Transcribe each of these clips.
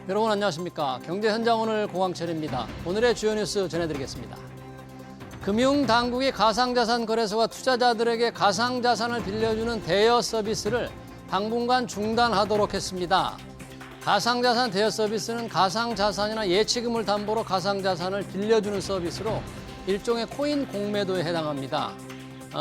여러분 안녕하십니까. 경제현장 오늘 고광철입니다. 오늘의 주요 뉴스 전해드리겠습니다. 금융당국이 가상자산 거래소가 투자자들에게 가상자산을 빌려주는 대여 서비스를 당분간 중단하도록 했습니다. 가상자산 대여 서비스는 가상자산이나 예치금을 담보로 가상자산을 빌려주는 서비스로 일종의 코인 공매도에 해당합니다.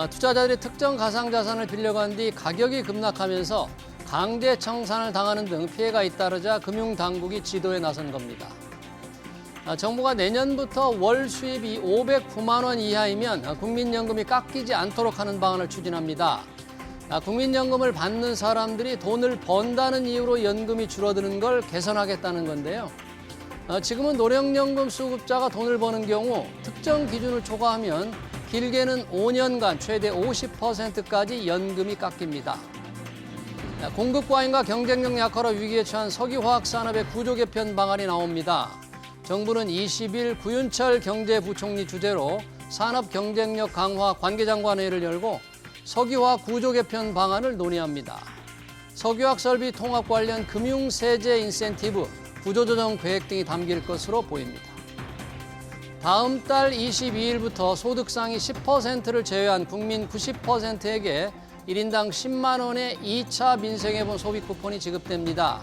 투자자들이 특정 가상자산을 빌려간 뒤 가격이 급락하면서 강제 청산을 당하는 등 피해가 잇따르자 금융당국이 지도에 나선 겁니다. 정부가 내년부터 월 수입이 509만 원 이하이면 국민연금이 깎이지 않도록 하는 방안을 추진합니다. 국민연금을 받는 사람들이 돈을 번다는 이유로 연금이 줄어드는 걸 개선하겠다는 건데요. 지금은 노령연금 수급자가 돈을 버는 경우 특정 기준을 초과하면 길게는 5년간 최대 50%까지 연금이 깎입니다. 공급 과잉과 경쟁력 약화로 위기에 처한 석유화학 산업의 구조 개편 방안이 나옵니다. 정부는 20일 구윤철 경제부총리 주재로 산업 경쟁력 강화 관계장관회의를 열고 석유화학 구조 개편 방안을 논의합니다. 석유화학 설비 통합 관련 금융세제 인센티브, 구조조정 계획 등이 담길 것으로 보입니다. 다음 달 22일부터 소득 상위 10%를 제외한 국민 90%에게 1인당 10만 원의 2차 민생회본 소비 쿠폰이 지급됩니다.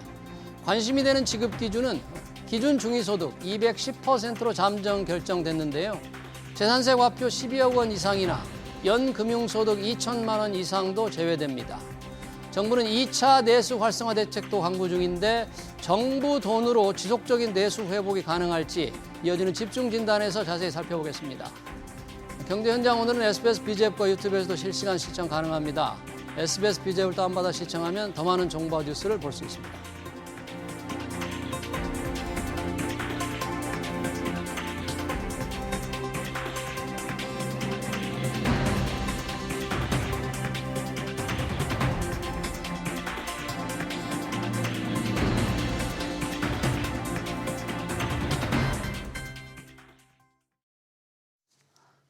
관심이 되는 지급 기준은 기준 중위소득 210%로 잠정 결정됐는데요. 재산세 과표 12억 원 이상이나 연 금융소득 2천만 원 이상도 제외됩니다. 정부는 2차 내수 활성화 대책도 강구 중인데 정부 돈으로 지속적인 내수 회복이 가능할지 이어지는 집중 진단에서 자세히 살펴보겠습니다. 경제현장 오늘은 SBS BJ앱과 유튜브에서도 실시간 시청 가능합니다. SBS BJ앱을 다운받아 시청하면 더 많은 정보와 뉴스를 볼 수 있습니다.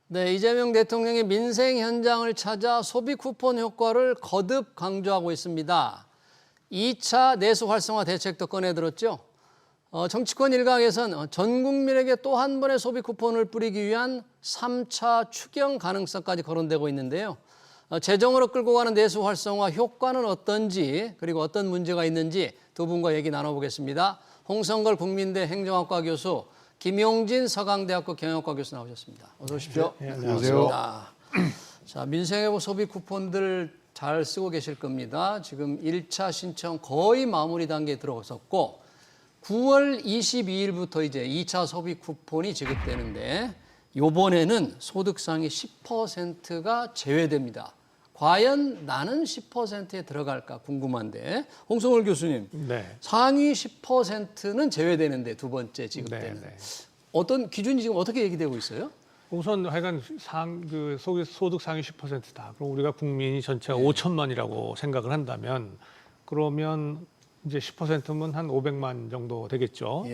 네, 이재명 대통령이 민생 현장을 찾아 소비 쿠폰 효과를 거듭 강조하고 있습니다. 2차 내수 활성화 대책도 꺼내들었죠. 정치권 일각에선 전 국민에게 또 한 번의 소비 쿠폰을 뿌리기 위한 3차 추경 가능성까지 거론되고 있는데요. 재정으로 끌고 가는 내수 활성화 효과는 어떤지 그리고 어떤 문제가 있는지 두 분과 얘기 나눠보겠습니다. 홍성걸 국민대 행정학과 교수, 김용진 서강대학교 경영학과 교수 나오셨습니다. 어서 오십시오. 네, 안녕하세요. 자, 민생회복 소비 쿠폰들 잘 쓰고 계실 겁니다. 지금 1차 신청 거의 마무리 단계에 들어섰고 9월 22일부터 이제 2차 소비 쿠폰이 지급되는데 이번에는 소득 상위 10%가 제외됩니다. 과연 나는 10%에 들어갈까 궁금한데 홍성월 교수님, 네. 상위 10%는 제외되는데 두 번째 지급되는 어떤 기준이 지금 어떻게 얘기되고 있어요? 우선 하여간 소득 상위 10%다. 그럼 우리가 국민이 전체가 5천만이라고 생각을 한다면 그러면 이제 10%면 한 500만 정도 되겠죠.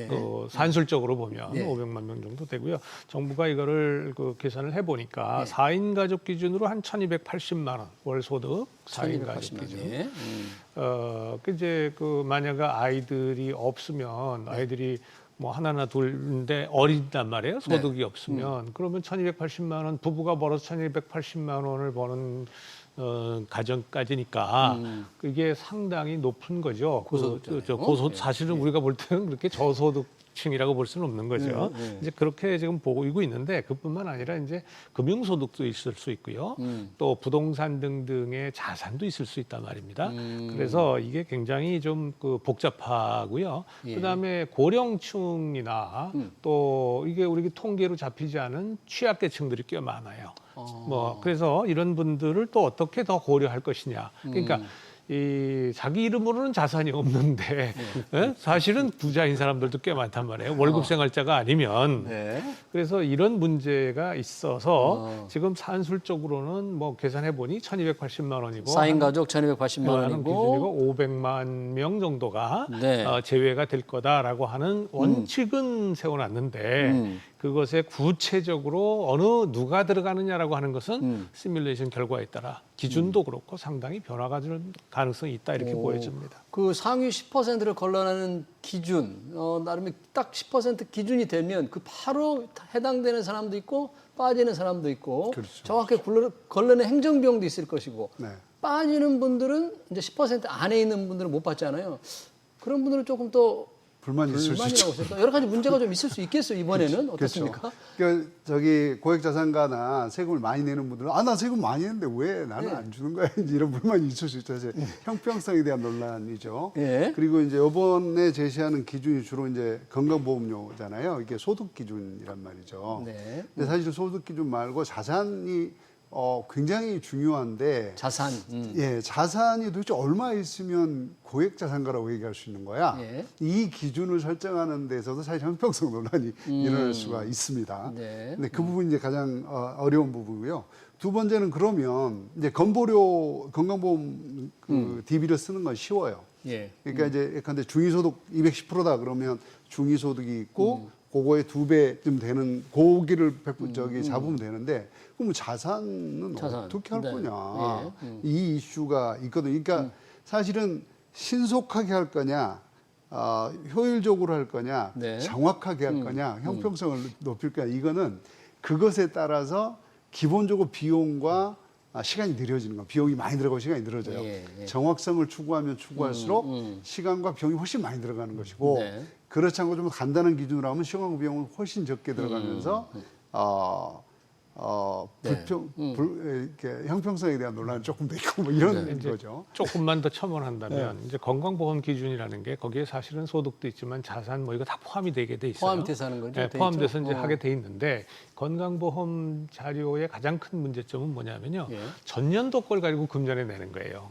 산술적으로 보면 500만 명 정도 되고요. 정부가 이거를 계산을 해보니까 4인 가족 기준으로 한 1,280만 원 월 소득 4인 가족 기준. 이제 만약에 아이들이 없으면 아이들이 뭐 하나나 둘인데 어린단 말이에요. 소득이 없으면 그러면 1,280만 원 부부가 벌어서 1,280만 원을 버는 가정까지니까 그게 상당히 높은 거죠. 사실은 우리가 볼 때는 그렇게 저소득층이라고 볼 수는 없는 거죠. 이제 그렇게 지금 보이고 있는데 그뿐만 아니라 이제 금융소득도 있을 수 있고요. 또 부동산 등등의 자산도 있을 수 있단 말입니다. 그래서 이게 굉장히 좀 복잡하고요. 그다음에 고령층이나 또 이게 우리 통계로 잡히지 않은 취약계층들이 꽤 많아요. 그래서 이런 분들을 또 어떻게 더 고려할 것이냐. 그러니까 자기 이름으로는 자산이 없는데 사실은 부자인 사람들도 꽤 많단 말이에요. 월급 생활자가 아니면. 그래서 이런 문제가 있어서 지금 산술적으로는 계산해 보니 1,280만 원이고 4인 가족 1,280만 원이고 기준이고 500만 명 정도가 제외가 될 거다라고 하는 원칙은 세워놨는데 그것에 구체적으로 어느 누가 들어가느냐라고 하는 것은 시뮬레이션 결과에 따라 기준도 그렇고 상당히 변화가 될 가능성이 있다 이렇게 보여집니다. 그 상위 10%를 걸러내는 기준, 나름의 딱 10% 기준이 되면 그 바로 해당되는 사람도 있고 빠지는 사람도 있고 그렇죠. 정확히 걸러낸 행정비용도 있을 것이고 네. 빠지는 분들은 이제 10% 안에 있는 분들은 못 받잖아요. 그런 분들은 조금 더 불만이 있을 수 있죠. 불만이라고 생각. 여러 가지 문제가 좀 있을 수 있겠어요. 이번에는 어떻습니까? 그러니까 저기 고액자산가나 세금을 많이 내는 분들은 나 세금 많이 내는데 왜 나는 네. 안 주는 거야? 이제 이런 불만이 있을 수 있죠. 이제 형평성에 대한 논란이죠. 예. 그리고 이제 이번에 제시하는 기준이 주로 이제 건강보험료잖아요. 이게 소득 기준이란 말이죠. 네. 근데 사실 소득 기준 말고 자산이 굉장히 중요한데 자산. 예, 자산이 도대체 얼마 있으면 고액자산가라고 얘기할 수 있는 거야. 예. 이 기준을 설정하는 데서도 사실 형평성 논란이 일어날 수가 있습니다. 네. 근데 그 부분이 이제 가장 어려운 부분이고요. 두 번째는 그러면 이제 건강보험 그 DB를 쓰는 건 쉬워요. 예. 그러니까 이제 예컨대 중위소득 210%다 그러면 중위소득이 있고 그거의 2배쯤 되는 고기를 잡으면 되는데 그럼 자산은 자산. 어떻게 할 네. 거냐 예. 이 이슈가 있거든요. 그러니까 사실은 신속하게 할 거냐 효율적으로 할 거냐 네. 정확하게 할 거냐 형평성을 높일 거냐 이거는 그것에 따라서 기본적으로 비용과 시간이 느려지는 거. 비용이 많이 들어가고 시간이 늘어져요. 예, 예. 정확성을 추구하면 추구할수록 시간과 비용이 훨씬 많이 들어가는 것이고 네. 그렇지 않고 좀 간단한 기준으로 하면 시간과 비용은 훨씬 적게 들어가면서 이렇게 형평성에 대한 논란이 조금 더 있고 뭐 이런 거죠. 조금만 더 첨언한다면 이제 건강보험 기준이라는 게 거기에 사실은 소득도 있지만 자산 뭐 이거 다 포함이 되게 돼 있어요. 포함돼서 하는 거죠? 네, 돼 포함돼서 있죠? 이제 하게 돼 있는데 건강보험 자료의 가장 큰 문제점은 뭐냐면요. 예. 전년도 걸 가지고 금년에 내는 거예요.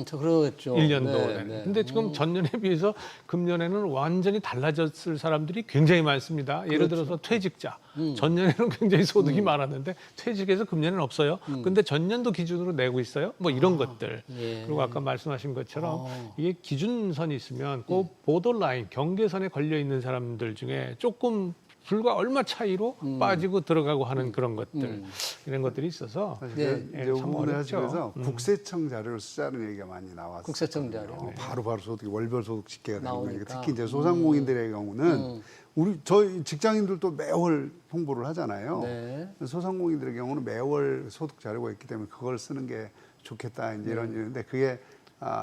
저 그렇죠. 1년도 네, 내는. 네. 근데 지금 전년에 비해서 금년에는 완전히 달라졌을 사람들이 굉장히 많습니다. 예를 그렇죠. 들어서 퇴직자. 전년에는 굉장히 소득이 많았는데 퇴직해서 금년에는 없어요. 근데 전년도 기준으로 내고 있어요. 뭐 이런 것들. 예. 그리고 아까 말씀하신 것처럼 이게 기준선이 있으면 그 보더라인 경계선에 걸려 있는 사람들 중에 조금 불과 얼마 차이로 빠지고 들어가고 하는 그런 것들 이런 것들이 있어서 네. 이제 참 부분에 어렵죠. 하시면서 국세청 자료를 쓰자는 얘기가 많이 나왔어요. 국세청 자료. 바로 소득이 월별 소득 집계가 되는 거니까 나오니까. 특히 이제 소상공인들의 경우는 저희 직장인들도 매월 홍보를 하잖아요. 네. 소상공인들의 경우는 매월 소득 자료가 있기 때문에 그걸 쓰는 게 좋겠다 이제 이런 일인데 그게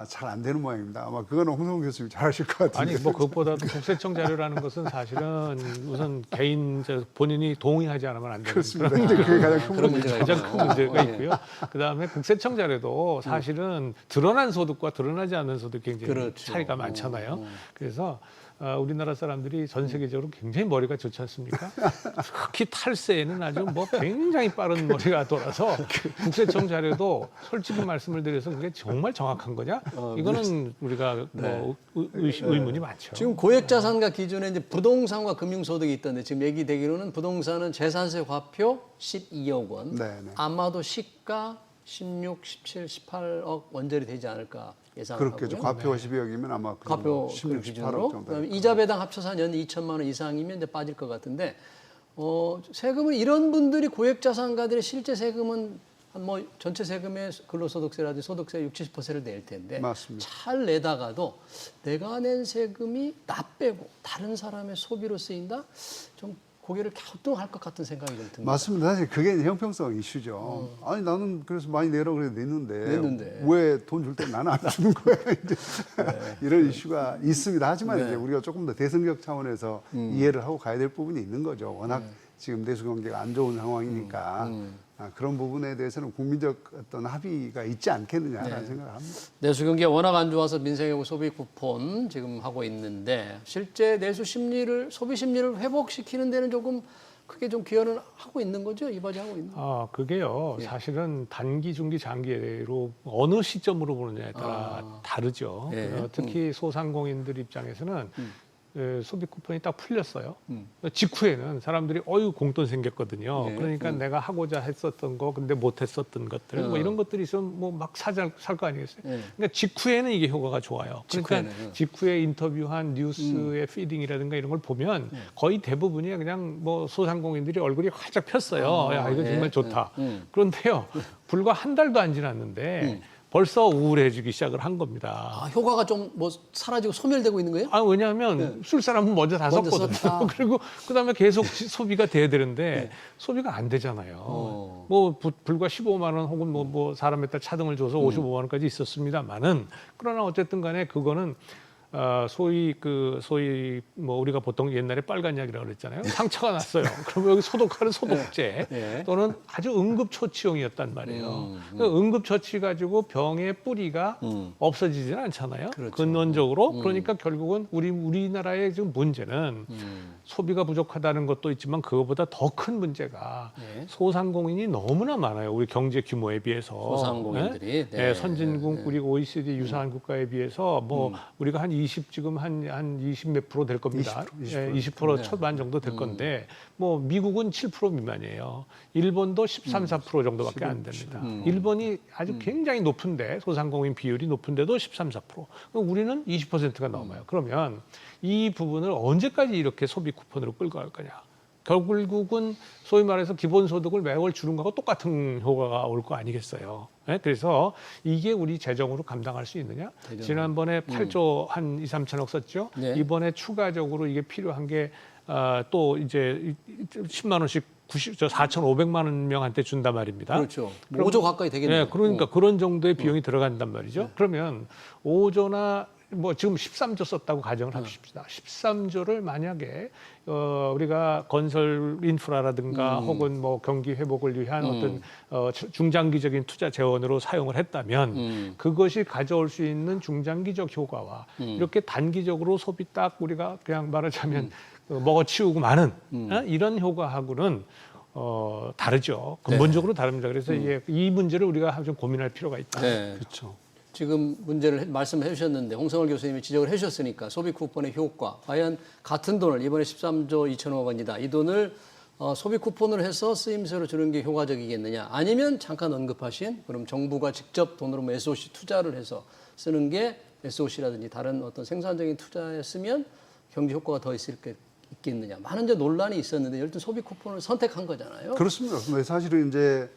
잘 안 되는 모양입니다. 아마 그건 홍성훈 교수님 잘 하실 것 같은데. 아니 뭐 그것보다도 국세청 자료라는 것은 사실은 우선 개인 본인이 동의하지 않으면 안 되는 그렇습니다. 근데 그게 가장 큰 그런 문제죠. 문제가 가장 있죠. 큰 문제가 예. 있고요. 그다음에 국세청 자료도 사실은 드러난 소득과 드러나지 않은 소득 굉장히 그렇죠. 차이가 많잖아요. 그래서 우리나라 사람들이 전 세계적으로 굉장히 머리가 좋지 않습니까? 특히 탈세에는 아주 뭐 굉장히 빠른 머리가 돌아서 국세청 자료도 솔직히 말씀을 드려서 그게 정말 정확한 거냐? 이거는 우리가 뭐 의문이 많죠. 지금 고액자산가 기준에 이제 부동산과 금융소득이 있던데 지금 얘기되기로는 부동산은 재산세 과표 12억 원, 네, 네. 아마도 시가 16, 17, 18억 원짜리 되지 않을까 예상을 그렇겠죠. 하고요. 과표가 12억이면 아마 과표 16, 기준으로 18억 정도. 그다음에 이자 배당 합쳐서 한 연 2천만 원 이상이면 이제 빠질 것 같은데 세금은 이런 분들이 고액자산가들의 실제 세금은 한 뭐 전체 세금의 근로소득세라든지 소득세 60, 70%를 낼 텐데 맞습니다. 잘 내다가도 내가 낸 세금이 나 빼고 다른 사람의 소비로 쓰인다? 좀 고개를 갸우뚱할 것 같은 생각이 좀 듭니다. 맞습니다. 사실 그게 형평성 이슈죠. 아니 나는 그래서 많이 내라고 그래서 냈는데 왜 돈 줄 때 나는 안 주는 거야? 이제 이런 이슈가 있습니다. 하지만 이제 우리가 조금 더 대승적 차원에서 이해를 하고 가야 될 부분이 있는 거죠. 워낙 지금 내수 경제가 안 좋은 상황이니까 그런 부분에 대해서는 국민적 어떤 합의가 있지 않겠느냐라는 생각을 합니다. 내수 경기가 워낙 안 좋아서 민생하고 소비 쿠폰 지금 하고 있는데 실제 내수 심리를 소비 심리를 회복시키는 데는 조금 크게 좀 기여는 하고 있는 거죠? 이바지하고 있는. 그게요. 사실은 단기, 중기, 장기로 어느 시점으로 보느냐에 따라 다르죠. 예. 특히 소상공인들 입장에서는 소비 쿠폰이 딱 풀렸어요. 직후에는 사람들이 공돈 생겼거든요. 네. 그러니까 내가 하고자 했었던 거 근데 못했었던 것들 뭐 이런 것들이 있으면 뭐 막 살 거 아니겠어요. 네. 그러니까 직후에는 이게 효과가 좋아요. 그러니까 직후에는. 직후에 인터뷰한 뉴스의 피딩이라든가 이런 걸 보면 거의 대부분이 그냥 뭐 소상공인들이 얼굴이 활짝 폈어요. 야 이거 정말 좋다. 그런데요, 불과 한 달도 안 지났는데 벌써 우울해지기 시작을 한 겁니다. 아, 효과가 좀 뭐 사라지고 소멸되고 있는 거예요? 왜냐하면 쓸 사람은 먼저 다 먼저 썼거든요. 썼다. 그리고 그다음에 계속 소비가 돼야 되는데 소비가 안 되잖아요. 뭐 불과 15만 원 혹은 뭐 사람에 따라 차등을 줘서 55만 원까지 있었습니다만은 그러나 어쨌든 간에 그거는 소위 뭐 우리가 보통 옛날에 빨간 약이라고 그랬잖아요. 상처가 났어요. 그러면 여기 소독하는 소독제 네. 또는 아주 응급처치용이었단 말이에요. 응급처치 가지고 병의 뿌리가 없어지지는 않잖아요. 그렇죠. 근원적으로. 그러니까 결국은 우리나라의 지금 문제는 소비가 부족하다는 것도 있지만 그거보다 더 큰 문제가 네. 소상공인이 너무나 많아요. 우리 경제 규모에 비해서. 소상공인들이. 네? 네. 선진국 우리 OECD 유사한 국가에 비해서 뭐 우리가 한 20 지금 한 20 몇 프로 될 겁니다. 20% 초반 정도 될 건데 뭐 미국은 7% 미만이에요. 일본도 13, 4% 정도밖에 안 됩니다. 일본이 아주 굉장히 높은데 소상공인 비율이 높은데도 13, 4%. 우리는 20%가 넘어요. 그러면 이 부분을 언제까지 이렇게 소비 쿠폰으로 끌고 갈 거냐? 결국은 소위 말해서 기본소득을 매월 주는 거하고 똑같은 효과가 올 거 아니겠어요. 네? 그래서 이게 우리 재정으로 감당할 수 있느냐? 지난번에 8조 한 2, 3천억 썼죠. 네. 이번에 추가적으로 이게 필요한 게 또 이제 10만 원씩 4,500만 명한테 준단 말입니다. 그렇죠. 5조 가까이 되겠네요. 네, 그러니까 그런 정도의 비용이 들어간단 말이죠. 그러면 5조나 뭐 지금 13조 썼다고 가정을 합시다. 13조를 만약에 우리가 건설 인프라라든가 혹은 뭐 경기 회복을 위한 어떤 중장기적인 투자 재원으로 사용을 했다면 그것이 가져올 수 있는 중장기적 효과와 이렇게 단기적으로 소비 딱 우리가 그냥 말하자면 먹어치우고 마는 이런 효과하고는 다르죠. 근본적으로 다릅니다. 그래서 이 문제를 우리가 좀 고민할 필요가 있다. 네. 그렇죠. 지금 문제를 말씀해 주셨는데 홍성월 교수님이 지적을 해 주셨으니까 소비 쿠폰의 효과 과연 같은 돈을 이번에 13조 2천억 원이다. 이 돈을 소비 쿠폰으로 해서 쓰임새로 주는 게 효과적이겠느냐 아니면 잠깐 언급하신 그럼 정부가 직접 돈으로 뭐 SOC 투자를 해서 쓰는 게 SOC라든지 다른 어떤 생산적인 투자에 쓰면 경제 효과가 더 있겠느냐 많은 이제 논란이 있었는데 일단 소비 쿠폰을 선택한 거잖아요. 그렇습니다. 근데 사실은 이제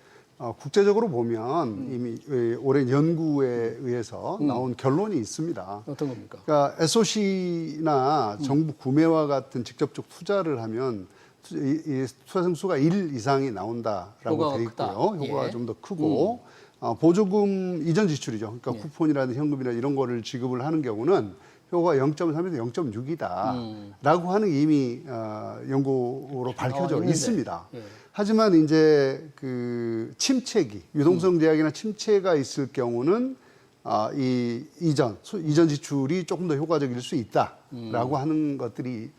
국제적으로 보면 이미 오랜 연구에 의해서 나온 결론이 있습니다. 어떤 겁니까? 그러니까 SOC나 정부 구매와 같은 직접적 투자를 하면 이 투자 승수가 1 이상이 나온다라고 돼 있고요. 효과가 예. 좀 더 크고 보조금 이전 지출이죠. 그러니까 쿠폰이라든지 현금이나 이런 거를 지급을 하는 경우는 효과가 0.3에서 0.6이다라고 하는 이미 연구로 밝혀져 있습니다. 예. 하지만 이제 그 침체기, 유동성 제약이나 침체가 있을 경우는 이 이전 지출이 조금 더 효과적일 수 있다라고 하는 것들이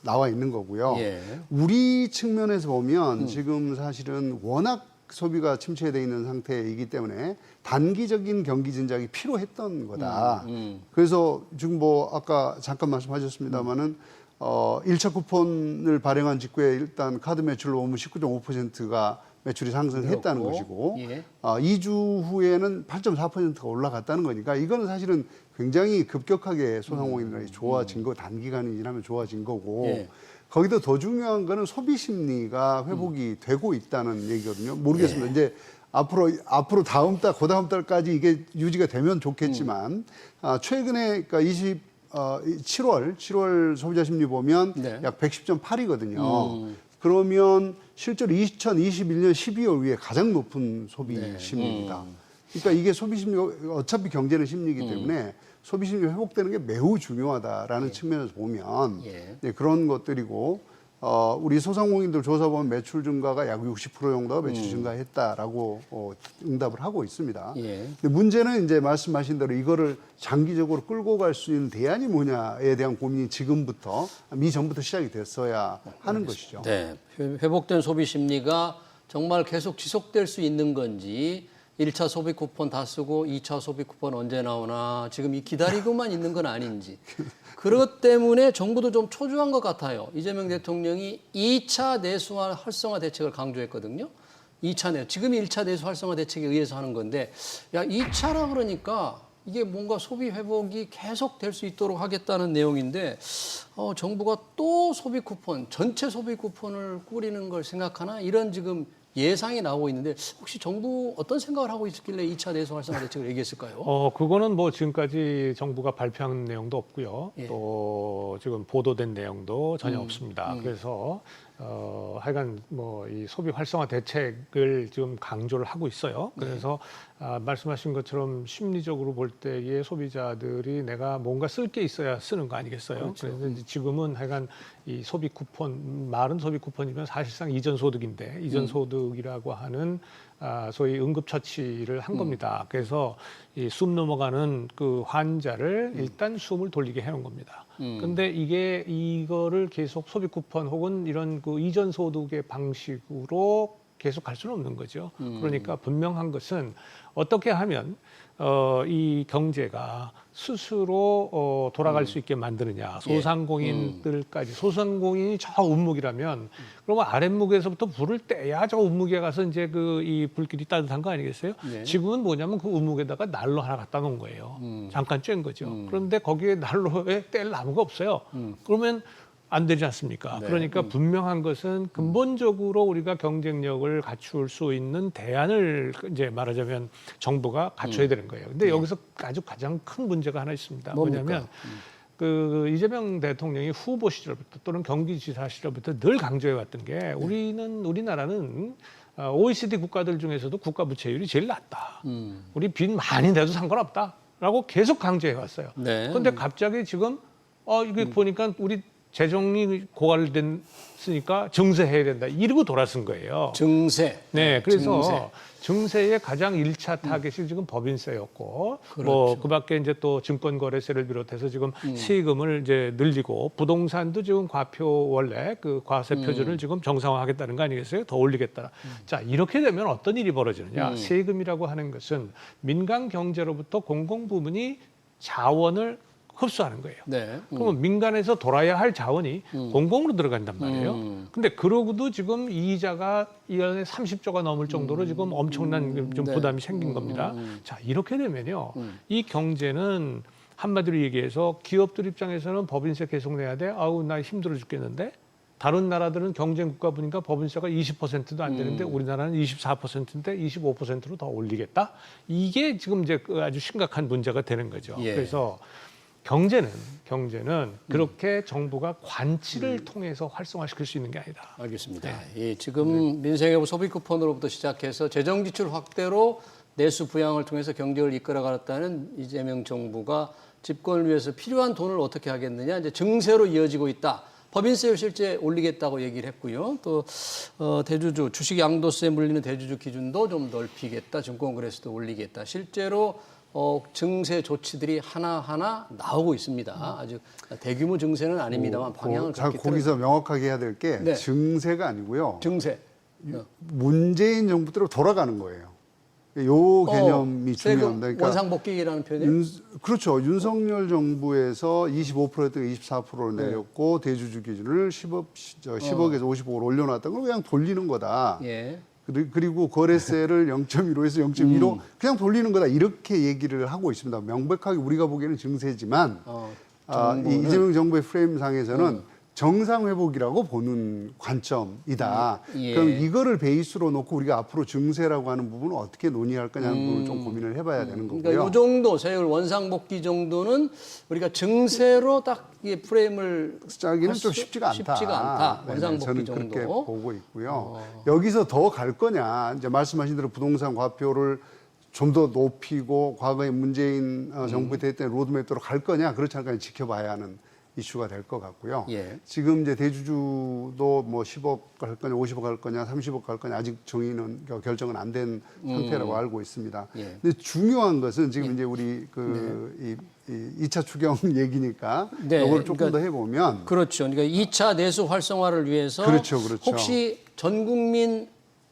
나와 있는 거고요. 예. 우리 측면에서 보면 지금 사실은 워낙 소비가 침체되어 있는 상태이기 때문에 단기적인 경기 진작이 필요했던 거다. 그래서 지금 뭐 아까 잠깐 말씀하셨습니다마는 1차 쿠폰을 발행한 직후에 일단 카드 매출로 보면 19.5%가 매출이 상승했다는 것이고 예. 2주 후에는 8.4%가 올라갔다는 거니까 이거는 사실은 굉장히 급격하게 소상공인들이 좋아진 거 단기간이 지나면 좋아진 거고 예. 거기다 더 중요한 거는 소비 심리가 회복이 되고 있다는 얘기거든요. 모르겠습니다. 예. 이제 앞으로 다음 달, 그다음 달까지 이게 유지가 되면 좋겠지만 최근에 그러니까 7월 소비자 심리 보면 네. 약 110.8이거든요. 그러면 실제로 2021년 12월 위에 가장 높은 소비 심리입니다. 그러니까 이게 소비 심리 어차피 경제는 심리이기 때문에 소비 심리 회복되는 게 매우 중요하다라는 측면에서 보면 네, 그런 것들이고 우리 소상공인들 조사 보면 매출 증가가 약 60% 정도가 매출 증가했다라고 응답을 하고 있습니다. 예. 근데 문제는 이제 말씀하신 대로 이거를 장기적으로 끌고 갈 수 있는 대안이 뭐냐에 대한 고민이 지금부터 미전부터 시작이 됐어야 하는 것이죠. 네. 회복된 소비 심리가 정말 계속 지속될 수 있는 건지 1차 소비 쿠폰 다 쓰고 2차 소비 쿠폰 언제 나오나 지금 이 기다리고만 있는 건 아닌지. 그것 때문에 정부도 좀 초조한 것 같아요. 이재명 대통령이 2차 내수 활성화 대책을 강조했거든요. 2차 내수. 지금이 1차 내수 활성화 대책에 의해서 하는 건데 야 2차라 그러니까 이게 뭔가 소비 회복이 계속 될 수 있도록 하겠다는 내용인데 정부가 또 소비 쿠폰, 전체 소비 쿠폰을 꾸리는 걸 생각하나 이런 지금 예상이 나오고 있는데 혹시 정부 어떤 생각을 하고 있었길래 2차 내수 활성화 대책을 얘기했을까요? 그거는 뭐 지금까지 정부가 발표한 내용도 없고요. 예. 또 지금 보도된 내용도 전혀 없습니다. 그래서 하여간 뭐 이 소비 활성화 대책을 지금 강조를 하고 있어요. 그래서 말씀하신 것처럼 심리적으로 볼 때의 소비자들이 내가 뭔가 쓸 게 있어야 쓰는 거 아니겠어요? 그렇죠. 그래서 이제 지금은 하여간 이 소비 쿠폰, 말은 소비 쿠폰이면 사실상 이전 소득인데 이전 소득이라고 하는 소위 응급처치를 한 겁니다. 그래서 이 숨 넘어가는 그 환자를 일단 숨을 돌리게 해놓은 겁니다. 근데 이거를 계속 소비 쿠폰 혹은 이런 그 이전 소득의 방식으로 계속 갈 수는 없는 거죠. 그러니까 분명한 것은 어떻게 하면 이 경제가 스스로 돌아갈 수 있게 만드느냐. 소상공인들까지. 소상공인이 저 운목이라면 그러면 아랫목에서부터 불을 떼야 저 운목에 가서 이제 그 이 불길이 따뜻한 거 아니겠어요? 네. 지금은 뭐냐면 그 운목에다가 난로 하나 갖다 놓은 거예요. 잠깐 쬐은 거죠. 그런데 거기에 난로에 뗄 나무가 없어요. 그러면 안 되지 않습니까? 네. 그러니까 분명한 것은 근본적으로 우리가 경쟁력을 갖출 수 있는 대안을 이제 말하자면 정부가 갖춰야 되는 거예요. 근데 여기서 아주 가장 큰 문제가 하나 있습니다. 뭡니까? 뭐냐면 그 이재명 대통령이 후보 시절부터 또는 경기지사 시절부터 늘 강조해 왔던 게 우리나라는 OECD 국가들 중에서도 국가 부채율이 제일 낮다. 우리 빚 많이 내도 상관없다라고 계속 강조해 왔어요. 네. 그런데 갑자기 지금 이게 보니까 우리 재정이 고갈됐으니까 증세해야 된다. 이러고 돌아선 거예요. 증세. 네, 그래서 증세의 가장 1차 타겟이 지금 법인세였고, 뭐 그밖에 이제 또 증권거래세를 비롯해서 지금 세금을 이제 늘리고 부동산도 지금 과표 원래 그 과세 표준을 지금 정상화하겠다는 거 아니겠어요? 더 올리겠다. 자, 이렇게 되면 어떤 일이 벌어지느냐? 세금이라고 하는 것은 민간 경제로부터 공공 부문이 자원을 흡수하는 거예요. 네. 그러면 민간에서 돌아야 할 자원이 공공으로 들어간단 말이에요. 근데 그러고도 지금 이자가 1년에 30조가 넘을 정도로 지금 엄청난 좀 네. 부담이 생긴 겁니다. 자, 이렇게 되면요. 이 경제는 한마디로 얘기해서 기업들 입장에서는 법인세 계속 내야 돼. 아우, 나 힘들어 죽겠는데. 다른 나라들은 경쟁 국가 보니까 법인세가 20%도 안 되는데 우리나라는 24%인데 25%로 더 올리겠다. 이게 지금 이제 아주 심각한 문제가 되는 거죠. 예. 그래서 경제는 그렇게 정부가 관치를 통해서 활성화시킬 수 있는 게 아니다. 알겠습니다. 예, 지금 민생회복 소비 쿠폰으로부터 시작해서 재정 지출 확대로 내수 부양을 통해서 경제를 이끌어가겠다는 이재명 정부가 집권을 위해서 필요한 돈을 어떻게 하겠느냐. 이제 증세로 이어지고 있다. 법인세를 실제 올리겠다고 얘기를 했고요. 또 대주주 주식 양도세 물리는 대주주 기준도 좀 넓히겠다. 증권거래세도 올리겠다. 실제로 증세 조치들이 하나하나 나오고 있습니다. 아주 대규모 증세는 아닙니다만 방향을 그렇게 거기서 명확하게 해야 될 게 네. 증세가 아니고요. 증세. 문재인 정부 때로 돌아가는 거예요. 요 개념이 중요합니다. 세금 원상복귀라는 표현이 그렇죠. 윤석열 정부에서 25%가 24%로 내렸고 대주주 기준을 10억에서 50억으로 올려놨던 걸 그냥 돌리는 거다. 예. 그리고 거래세를 0.15에서 0.15 그냥 돌리는 거다. 이렇게 얘기를 하고 있습니다. 명백하게 우리가 보기에는 증세지만 이 이재명 정부의 프레임상에서는 정상회복이라고 보는 관점이다. 예. 그럼 이거를 베이스로 놓고 우리가 앞으로 증세라고 하는 부분을 어떻게 논의할 거냐는 부분을 좀 고민을 해봐야 되는 거고요. 그러니까 이 정도 세율 원상복귀 정도는 우리가 증세로 딱 이 프레임을 짜기는 좀 쉽지가 않다. 원상복귀 저는 정도. 그렇게 보고 있고요. 여기서 더 갈 거냐? 이제 말씀하신 대로 부동산 과표를 좀 더 높이고 과거에 문재인 정부 때 로드맵대로 갈 거냐? 그렇지 않을까 지켜봐야 하는 이슈가 될 것 같고요. 예. 지금 이제 대주주도 뭐 10억 갈 거냐, 50억 갈 거냐, 30억 갈 거냐 아직 정의는 결정은 안 된 상태라고 알고 있습니다. 예. 근데 중요한 것은 지금 이제 우리 이 2차 추경 얘기니까 네. 이걸 조금 그러니까 더 해보면 그렇죠. 그러니까 2차 내수 활성화를 위해서 그렇죠. 혹시 전 국민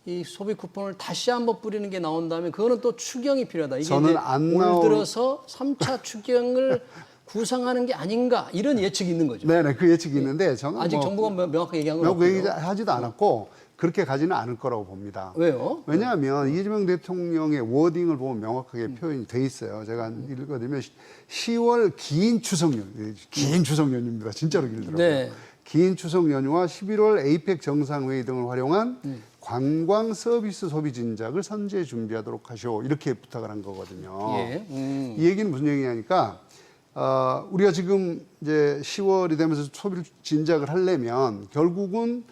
이 소비 쿠폰을 다시 한번 뿌리는 게 나온다면 그거는 또 추경이 필요하다. 이게 저는 이제 안 올 나올- 들어서 3차 추경을 구상하는 게 아닌가 이런 예측이 있는 거죠. 네네 그 예측이 있는데 저는 아직 뭐 정부가 명확하게 얘기한 건 명확하게 없고요. 얘기하지도 않았고 그렇게 가지는 않을 거라고 봅니다. 왜요? 왜냐하면 이재명 대통령의 워딩을 보면 명확하게 표현이 돼 있어요. 제가 읽어드리면 10월 긴 추석 연휴입니다. 진짜로 길더라고요. 네. 긴 추석 연휴와 11월 에이펙 정상회의 등을 활용한 관광 서비스 소비 진작을 선제 준비하도록 하시오. 이렇게 부탁을 한 거거든요. 예. 이 얘기는 무슨 얘기냐니까 우리가 지금 이제 10월이 되면서 소비를 진작을 하려면 결국은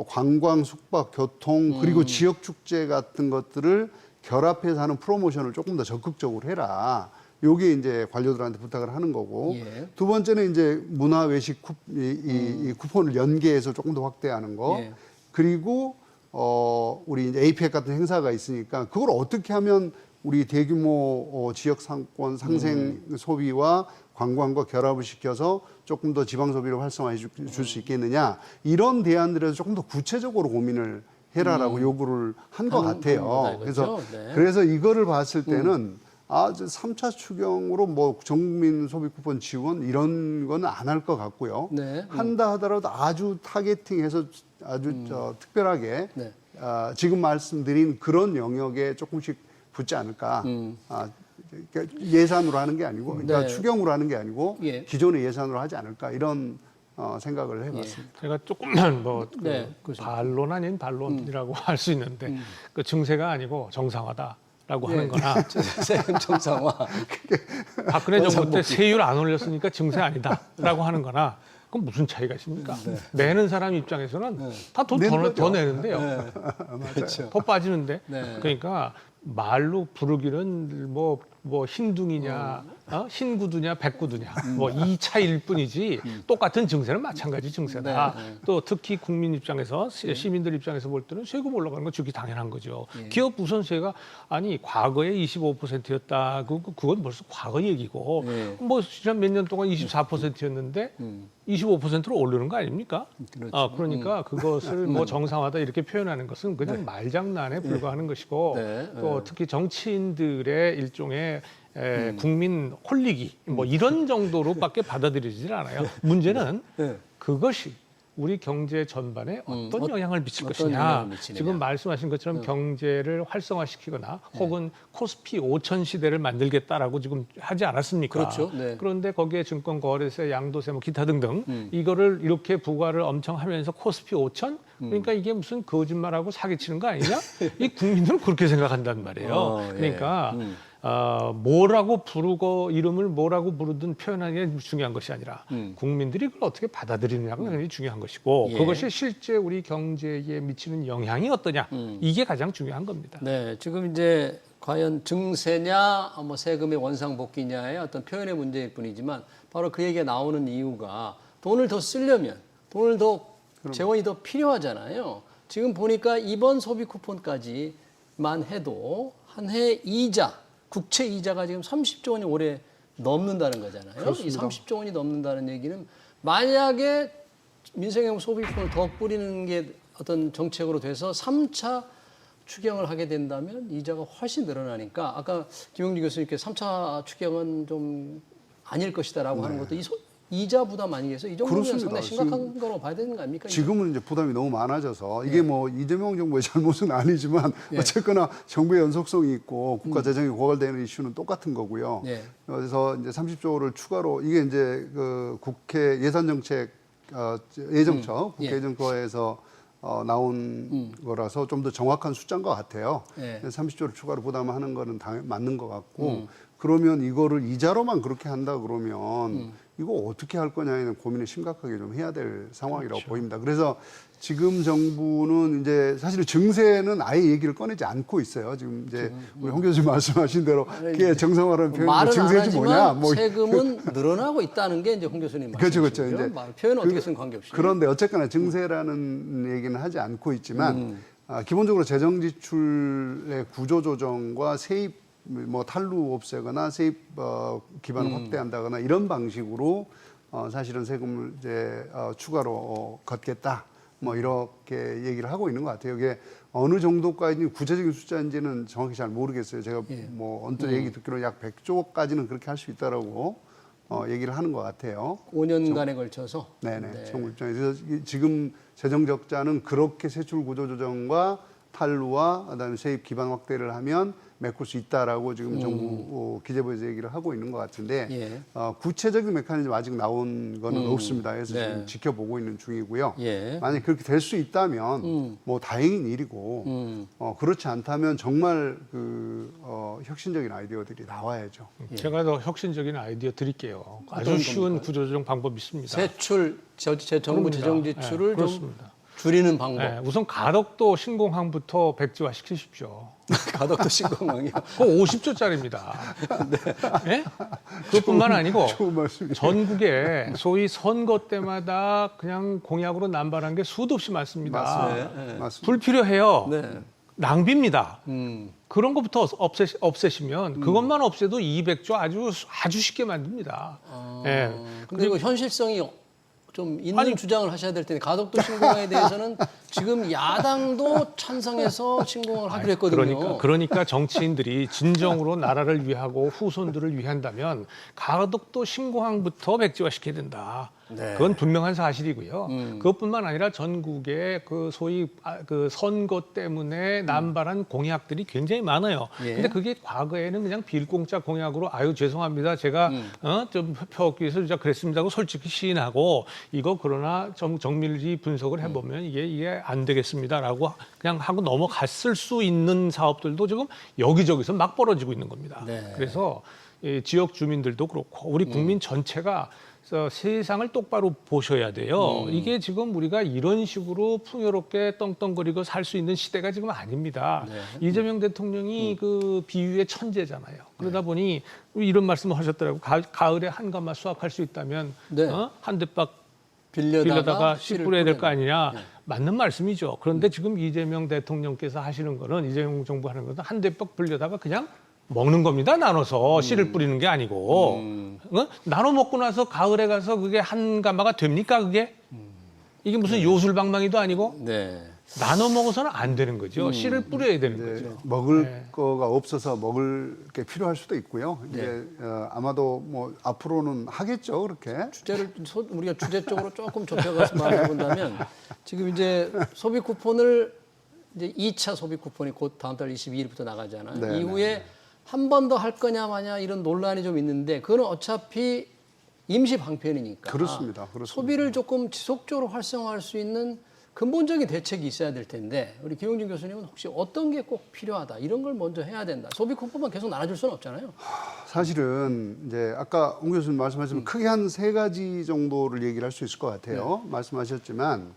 관광, 숙박, 교통 그리고 지역 축제 같은 것들을 결합해서 하는 프로모션을 조금 더 적극적으로 해라. 요게 이제 관료들한테 부탁을 하는 거고 예. 두 번째는 이제 문화 외식 이 쿠폰을 연계해서 조금 더 확대하는 거 예. 그리고 우리 이제 에이펙 같은 행사가 있으니까 그걸 어떻게 하면 우리 대규모 지역 상권 상생 소비와 관광과 결합을 시켜서 조금 더 지방 소비를 활성화해 줄 수 있겠느냐 이런 대안들에서 조금 더 구체적으로 고민을 해라라고 요구를 한 것 같아요. 그렇죠? 그래서 이거를 봤을 때는 이제 3차 추경으로 뭐 전국민 소비 쿠폰 지원 이런 거는 안 할 것 같고요. 네. 한다 하더라도 아주 타겟팅해서 아주 특별하게 네. 지금 말씀드린 그런 영역에 조금씩 붙지 않을까. 그러니까 예산으로 하는 게 아니고, 그러니까 네. 추경으로 하는 게 아니고 예. 기존의 예산으로 하지 않을까 이런 생각을 해봤습니다. 제가 조금만 뭐 네, 그렇죠. 반론 아닌 반론이라고 할 수 있는데 그 증세가 아니고 정상화다라고 예. 하는 거나 세금 정상화. 박근혜 정부 때 세율 안 올렸으니까 증세 아니다라고 하는 거나 그럼 무슨 차이가 있습니까? 내는 사람 입장에서는 다 돈 더 내는데요. 그렇죠. 더 빠지는데. 네. 그러니까 말로 부르기는 뭐 흰둥이냐, 흰구두냐, 백구두냐, 뭐 이 차이일 뿐이지 똑같은 증세는 마찬가지 증세다. 또 특히 국민 입장에서 시민들 입장에서 볼 때는 세금 올라가는 건 즉시 당연한 거죠. 기업 우선세가 아니 과거에 25%였다. 그건 벌써 과거 얘기고 뭐 지난 몇 년 동안 24%였는데 25%로 오르는 거 아닙니까? 그렇죠. 그러니까 그것을 뭐 정상화다 이렇게 표현하는 것은 그냥 말장난에 불과하는 것이고 또 특히 정치인들의 일종의 국민 홀리기 뭐 이런 정도로밖에 받아들이질 않아요. 문제는 그것이 우리 경제 전반에 어떤 영향을 미칠 것이냐. 지금 말씀하신 것처럼 경제를 활성화시키거나 혹은 코스피 5천 시대를 만들겠다라고 지금 하지 않았습니까? 그렇죠. 네. 그런데 거기에 증권 거래세, 양도세, 뭐 기타 등등 이거를 이렇게 부과를 엄청 하면서 코스피 5천? 그러니까 이게 무슨 거짓말하고 사기치는 거 아니냐? 이 국민들은 그렇게 생각한단 말이에요. 예. 그러니까 뭐라고 부르고 이름을 뭐라고 부르든 표현하는 게 중요한 것이 아니라 국민들이 그걸 어떻게 받아들이느냐가 굉장히 중요한 것이고 예. 그것이 실제 우리 경제에 미치는 영향이 어떠냐 이게 가장 중요한 겁니다. 네, 지금 이제 과연 증세냐, 뭐 세금의 원상복귀냐의 어떤 표현의 문제일 뿐이지만 바로 그 얘기가 나오는 이유가 돈을 더 쓰려면 돈을 더 재원이 더 필요하잖아요. 지금 보니까 이번 소비 쿠폰까지만 해도 한 해 이자, 국채 이자가 지금 30조 원이 올해 넘는다는 거잖아요. 그렇습니다. 이 30조 원이 넘는다는 얘기는 만약에 민생용 소비 쿠폰을 더 뿌리는 게 어떤 정책으로 돼서 3차 추경을 하게 된다면 이자가 훨씬 늘어나니까 아까 김영주 교수님께서 3차 추경은 좀 아닐 것이다라고 하는 것도 이자 부담 아니겠어요? 이 정도면 그렇습니다. 상당히 심각한 거로 봐야 되는 거 아닙니까? 지금은 이제 부담이 너무 많아져서 이게 뭐 이재명 정부의 잘못은 아니지만 어쨌거나 정부의 연속성이 있고 국가 재정이 고갈되는 이슈는 똑같은 거고요. 그래서 이제 30조를 추가로 이게 이제 그 국회 예산정책 예정처 국회 예정처에서 나온 거라서 좀 더 정확한 숫자인 것 같아요. 30조를 추가로 부담하는 거는 맞는 것 같고 그러면 이거를 이자로만 그렇게 한다 그러면 이거 어떻게 할 거냐에는 고민을 심각하게 좀 해야 될 상황이라고 보입니다. 그래서 지금 정부는 이제 사실은 증세는 아예 얘기를 꺼내지 않고 있어요. 지금 이제 우리 홍 교수님 말씀하신 대로 그게 정상화라는 표현이 말은 안 증세지 뭐냐? 하지만 세금은 늘어나고 있다는 게 이제 홍 교수님 말씀이시죠. 그렇죠. 이제 표현은 어떻게 쓰는 관계없이. 그런데 어쨌거나 증세라는 얘기는 하지 않고 있지만 기본적으로 재정 지출의 구조 조정과 세입 뭐 탈루 없애거나 세입 기반을 확대한다거나 이런 방식으로 사실은 세금을 이제 추가로 걷겠다. 뭐 이렇게 얘기를 하고 있는 것 같아요. 이게 어느 정도까지 구체적인 숫자인지는 정확히 잘 모르겠어요. 제가 뭐 언뜻 얘기 듣기로 약 100조까지는 그렇게 할 수 있다라고 얘기를 하는 것 같아요. 5년간에 걸쳐서. 네네. 네. 정부 입장에서 지금 재정 적자는 그렇게 세출 구조 조정과 탈루와 그다음에 세입 기반 확대를 하면 메꿀 수 있다라고 지금 정부 기재부에서 얘기를 하고 있는 것 같은데 예. 구체적인 메커니즘 아직 나온 거는 없습니다. 그래서 네. 지금 지켜보고 있는 중이고요. 예. 만약 그렇게 될 수 있다면 뭐 다행인 일이고 그렇지 않다면 정말 혁신적인 아이디어들이 나와야죠. 제가 더 혁신적인 아이디어 드릴게요. 아주 어떤 쉬운 겁니까? 구조조정 방법이 있습니다. 세출, 정부 그럽니다. 재정 지출을 좀 그렇습니다. 줄이는 방법. 네, 우선 가덕도 신공항부터 백지화 시키십시오. 가덕도 신공항이요. 그거 50조짜리입니다. 네? 그것뿐만 아니고 좋은 말씀이에요. 전국에 소위 선거 때마다 그냥 공약으로 남발한 게 수도 없이 많습니다. 맞습니다. 불필요해요. 네. 낭비입니다. 그런 것부터 없애시면 그것만 없애도 200조 아주 쉽게 만듭니다. 예. 근데 이거 현실성이 좀 있는 주장을 하셔야 될 텐데 가덕도 신공항에 대해서는 지금 야당도 찬성해서 신공항을 하기로 했거든요. 그러니까 정치인들이 진정으로 나라를 위하고 후손들을 위한다면 가덕도 신공항부터 백지화 시켜야 된다. 네. 그건 분명한 사실이고요. 그것뿐만 아니라 전국에 그 소위 그 선거 때문에 남발한 공약들이 굉장히 많아요. 예. 근데 그게 과거에는 그냥 빌공짜 공약으로 아유 죄송합니다. 제가 좀 펴기 위해서 진짜 그랬습니다고 솔직히 시인하고 이거 그러나 좀 정밀히 분석을 해보면 이게 안 되겠습니다라고 그냥 하고 넘어갔을 수 있는 사업들도 지금 여기저기서 막 벌어지고 있는 겁니다. 네. 그래서 지역 주민들도 그렇고 우리 국민 전체가 세상을 똑바로 보셔야 돼요. 이게 지금 우리가 이런 식으로 풍요롭게 떵떵거리고 살 수 있는 시대가 지금 아닙니다. 네. 이재명 대통령이 그 비유의 천재잖아요. 그러다 보니 이런 말씀을 하셨더라고요. 가을에 한 가마 수확할 수 있다면 네. 한 대박 빌려다가 씨 뿌려야 될 거 아니냐. 네. 맞는 말씀이죠. 그런데 지금 이재명 대통령께서 하시는 거는 이재명 정부 하는 거는 한 대박 빌려다가 그냥 먹는 겁니다. 나눠서 씨를 뿌리는 게 아니고 나눠 먹고 나서 가을에 가서 그게 한 가마가 됩니까? 그게 이게 무슨 요술방망이도 아니고 네. 나눠 먹어서는 안 되는 거죠. 씨를 뿌려야 되는 이제 거죠. 먹을 거가 없어서 먹을 게 필요할 수도 있고요. 이제 아마도 뭐 앞으로는 하겠죠, 그렇게. 주제를 우리가 주제 쪽으로 조금 좁혀가서 말해 본다면 지금 이제 소비 쿠폰을 이제 2차 소비 쿠폰이 곧 다음 달 22일부터 나가잖아요. 네, 이후에 한 번 더 할 거냐 마냐 이런 논란이 좀 있는데 그거는 어차피 임시 방편이니까 그렇습니다. 소비를 조금 지속적으로 활성화할 수 있는 근본적인 대책이 있어야 될 텐데 우리 김용진 교수님은 혹시 어떤 게 꼭 필요하다 이런 걸 먼저 해야 된다. 소비 쿠폰만 계속 나눠줄 수는 없잖아요. 사실은 이제 아까 옹 교수님 말씀하셨지만 크게 한 3가지 정도를 얘기를 할 수 있을 것 같아요. 말씀하셨지만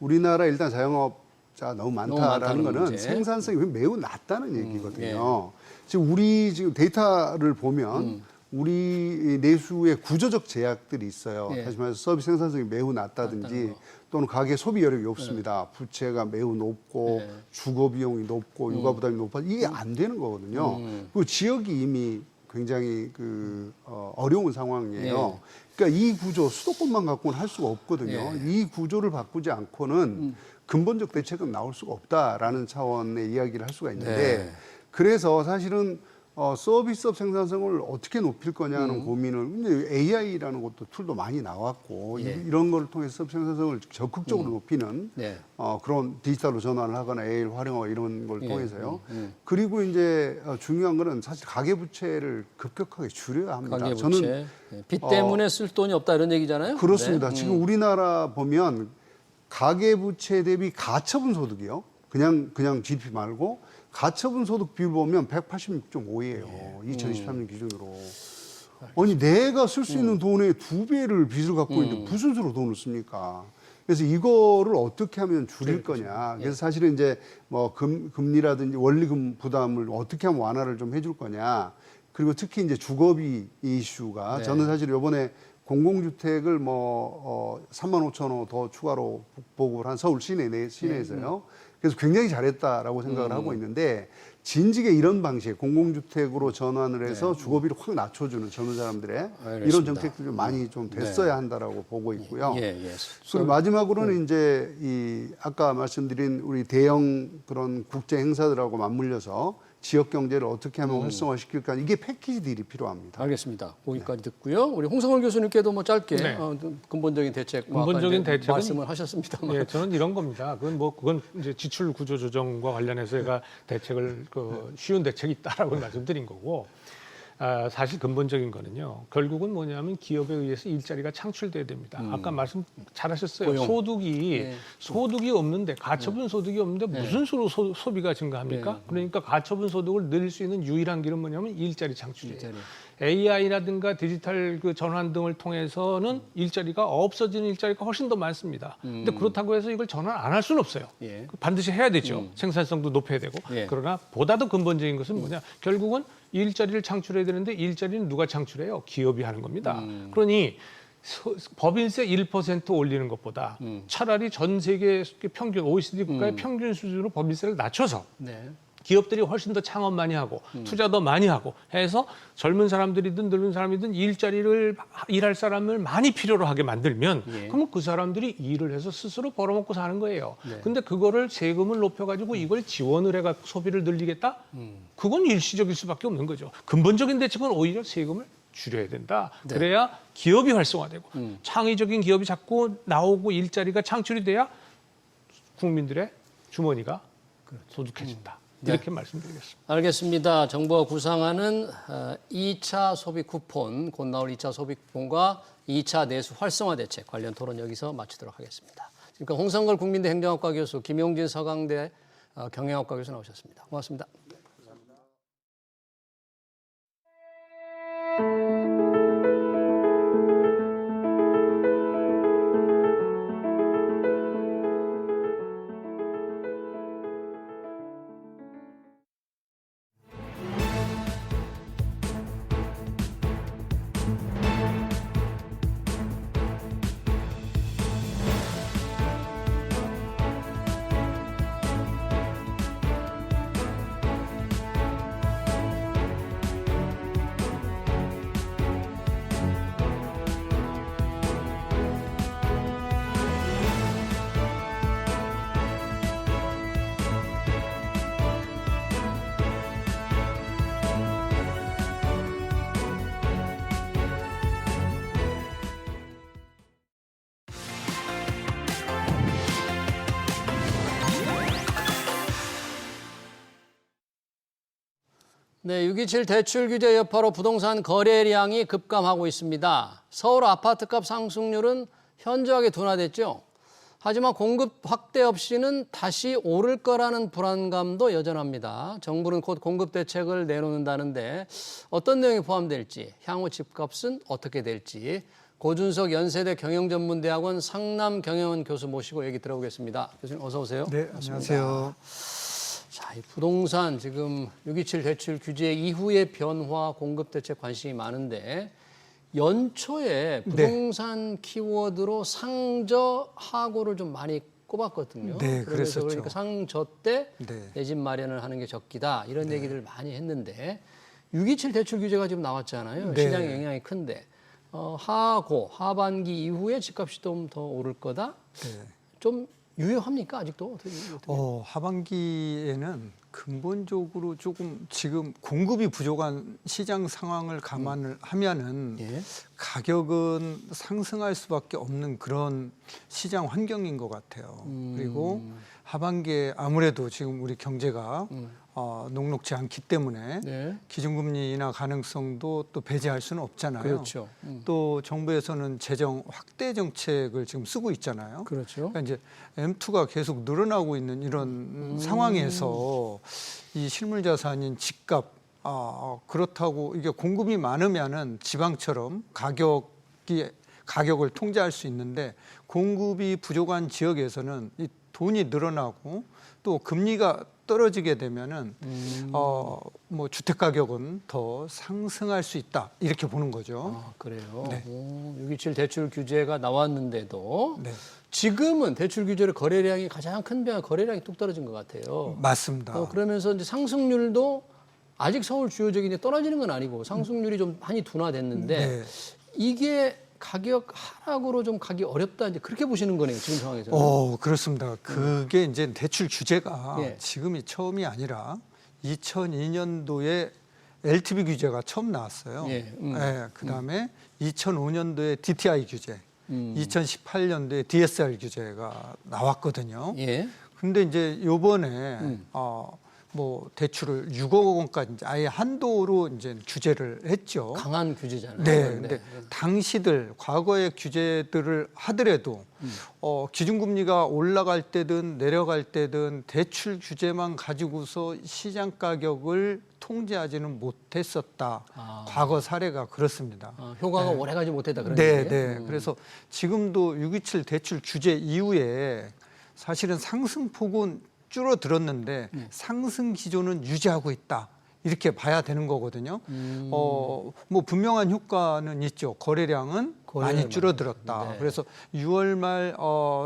우리나라 일단 자영업자 너무 많다라는 거는 문제. 생산성이 매우 낮다는 얘기거든요. 지금 우리 지금 데이터를 보면 우리 내수의 구조적 제약들이 있어요. 예. 다시 말해서 서비스 생산성이 매우 낮다든지 또는 가계 소비 여력이 없습니다. 부채가 매우 높고 주거 비용이 높고 육아 부담이 높아 이게 안 되는 거거든요. 그리고 지역이 이미 굉장히 어려운 상황이에요. 그러니까 이 구조 수도권만 갖고는 할 수가 없거든요. 이 구조를 바꾸지 않고는 근본적 대책은 나올 수가 없다라는 차원의 이야기를 할 수가 있는데 그래서 사실은 서비스업 생산성을 어떻게 높일 거냐는 고민을 AI라는 것도 툴도 많이 나왔고 이런 거를 통해서 서비스 생산성을 적극적으로 높이는 그런 디지털로 전환을 하거나 AI를 활용하고 이런 걸 통해서요. 그리고 이제 중요한 거는 사실 가계부채를 급격하게 줄여야 합니다. 가계부채. 저는 빚 때문에 쓸 돈이 없다 이런 얘기잖아요. 그렇습니다. 지금 우리나라 보면 가계부채 대비 가처분 소득이요. 그냥 GDP 말고 가처분 소득 비율 보면 186.5예요. 2023년 기준으로. 아니 내가 쓸 수 있는 돈의 2배를 빚을 갖고 있는데 무슨 수로 돈을 씁니까? 그래서 이거를 어떻게 하면 줄일 거냐. 그래서 사실은 이제 뭐 금리라든지 원리금 부담을 어떻게 하면 완화를 좀 해줄 거냐. 그리고 특히 이제 주거비 이슈가 저는 사실 이번에 공공주택을 3만 5천 호 더 추가로 보급을 한 서울 시내에서요. 그래서 굉장히 잘했다라고 생각을 하고 있는데 진즉에 이런 방식 공공주택으로 전환을 해서 주거비를 확 낮춰주는 젊은 사람들의 이런 정책들이 많이 좀 됐어야 한다라고 보고 있고요. 그리고 마지막으로는 이제 이 아까 말씀드린 우리 대형 그런 국제 행사들하고 맞물려서 지역 경제를 어떻게 하면 활성화시킬까 이게 패키지 딜이 필요합니다. 알겠습니다. 거기까지 듣고요. 우리 홍성월 교수님께도 뭐 짧게 근본적인 대책, 근본적인 대책은 말씀을 하셨습니다만, 예, 저는 이런 겁니다. 그건 이제 지출 구조 조정과 관련해서 제가 대책을 쉬운 대책이 있다라고 말씀드린 거고. 사실 근본적인 거는요. 결국은 뭐냐면 기업에 의해서 일자리가 창출돼야 됩니다. 아까 말씀 잘하셨어요. 고용. 소득이 없는데 가처분 소득이 없는데 무슨 수로 소비가 증가합니까? 그러니까 가처분 소득을 늘릴 수 있는 유일한 길은 뭐냐면 일자리 창출이에요. AI라든가 디지털 그 전환 등을 통해서는 일자리가 없어지는 일자리가 훨씬 더 많습니다. 근데 그렇다고 해서 이걸 전환 안 할 수는 없어요. 반드시 해야 되죠. 생산성도 높여야 되고. 그러나 보다 더 근본적인 것은 뭐냐? 결국은 일자리를 창출해야 되는데 일자리는 누가 창출해요? 기업이 하는 겁니다. 그러니 법인세 1% 올리는 것보다 차라리 전 세계 평균 OECD 국가의 평균 수준으로 법인세를 낮춰서 기업들이 훨씬 더 창업 많이 하고 투자 더 많이 하고 해서 젊은 사람들이든 늙은 사람이든 일할 사람을 많이 필요로 하게 만들면 그러면 그 사람들이 일을 해서 스스로 벌어먹고 사는 거예요. 근데 그거를 세금을 높여가지고 이걸 지원을 해가 소비를 늘리겠다? 그건 일시적일 수밖에 없는 거죠. 근본적인 대책은 오히려 세금을 줄여야 된다. 그래야 기업이 활성화되고 창의적인 기업이 자꾸 나오고 일자리가 창출이 돼야 국민들의 주머니가 소득해진다. 이렇게 말씀드리겠습니다. 알겠습니다. 정부가 구상하는 2차 소비 쿠폰, 곧 나올 2차 소비 쿠폰과 2차 내수 활성화 대책 관련 토론 여기서 마치도록 하겠습니다. 지금까지 홍성걸 국민대 행정학과 교수, 김용진 서강대 경영학과 교수 나오셨습니다. 고맙습니다. 네, 6.27 대출 규제 여파로 부동산 거래량이 급감하고 있습니다. 서울 아파트값 상승률은 현저하게 둔화됐죠. 하지만 공급 확대 없이는 다시 오를 거라는 불안감도 여전합니다. 정부는 곧 공급 대책을 내놓는다는데 어떤 내용이 포함될지, 향후 집값은 어떻게 될지 고준석 연세대 경영전문대학원 상남경영원 교수 모시고 얘기 들어보겠습니다. 교수님 어서 오세요. 네, 안녕하세요. 자, 이 부동산 지금 6.27 대출 규제 이후의 변화 공급 대책 관심이 많은데 연초에 부동산 키워드로 상저 하고를 좀 많이 꼽았거든요. 네, 그랬었죠. 그러니까 상저 때 내 집 마련을 하는 게 적기다 이런 얘기를 많이 했는데 6.27 대출 규제가 지금 나왔잖아요. 시장에 영향이 큰데 하반기 이후에 집값이 좀 더 오를 거다. 좀 유효합니까 아직도? 어떻게? 하반기에는 근본적으로 조금 지금 공급이 부족한 시장 상황을 감안을 하면은 가격은 상승할 수밖에 없는 그런 시장 환경인 것 같아요. 그리고 하반기에 아무래도 지금 우리 경제가 녹록지 않기 때문에 기준금리 인하 가능성도 또 배제할 수는 없잖아요. 그렇죠. 또 정부에서는 재정 확대 정책을 지금 쓰고 있잖아요. 그렇죠. 그러니까 이제 M2가 계속 늘어나고 있는 이런 상황에서 이 실물 자산인 집값 그렇다고 이게 공급이 많으면은 지방처럼 가격을 통제할 수 있는데 공급이 부족한 지역에서는 이 돈이 늘어나고 또 금리가 떨어지게 되면은 뭐 주택 가격은 더 상승할 수 있다 이렇게 보는 거죠. 아, 그래요. 네. 627 대출 규제가 나왔는데도 네. 지금은 대출 규제로 거래량이 가장 큰 변화, 거래량이 뚝 떨어진 것 같아요. 맞습니다. 그러면서 이제 상승률도 아직 서울 주요적인 떨어지는 건 아니고 상승률이 좀 많이 둔화됐는데 네. 이게 가격 하락으로 좀 가기 어렵다 이제 그렇게 보시는 거네요 지금 상황에서는. 그렇습니다. 그게 이제 대출 규제가 예. 지금이 처음이 아니라 2002년도에 LTV 규제가 처음 나왔어요. 예, 그다음에 2005년도에 DTI 규제, 2018년도에 DSR 규제가 나왔거든요. 예. 근데 이제 요번에 뭐 대출을 6억 원까지 이제 아예 한도로 이제 규제를 했죠. 강한 규제잖아요. 네. 근데 당시들 과거의 규제들을 하더라도 기준금리가 올라갈 때든 내려갈 때든 대출 규제만 가지고서 시장 가격을 통제하지는 못했었다. 과거 사례가 그렇습니다. 효과가 오래가지 못했다 그런 네, 얘기예요? 네. 그래서 지금도 627 대출 규제 이후에 사실은 상승폭은 줄어들었는데 상승 기조는 유지하고 있다. 이렇게 봐야 되는 거거든요. 뭐 분명한 효과는 있죠. 거래량은 많이 줄어들었다. 네. 그래서 6월 말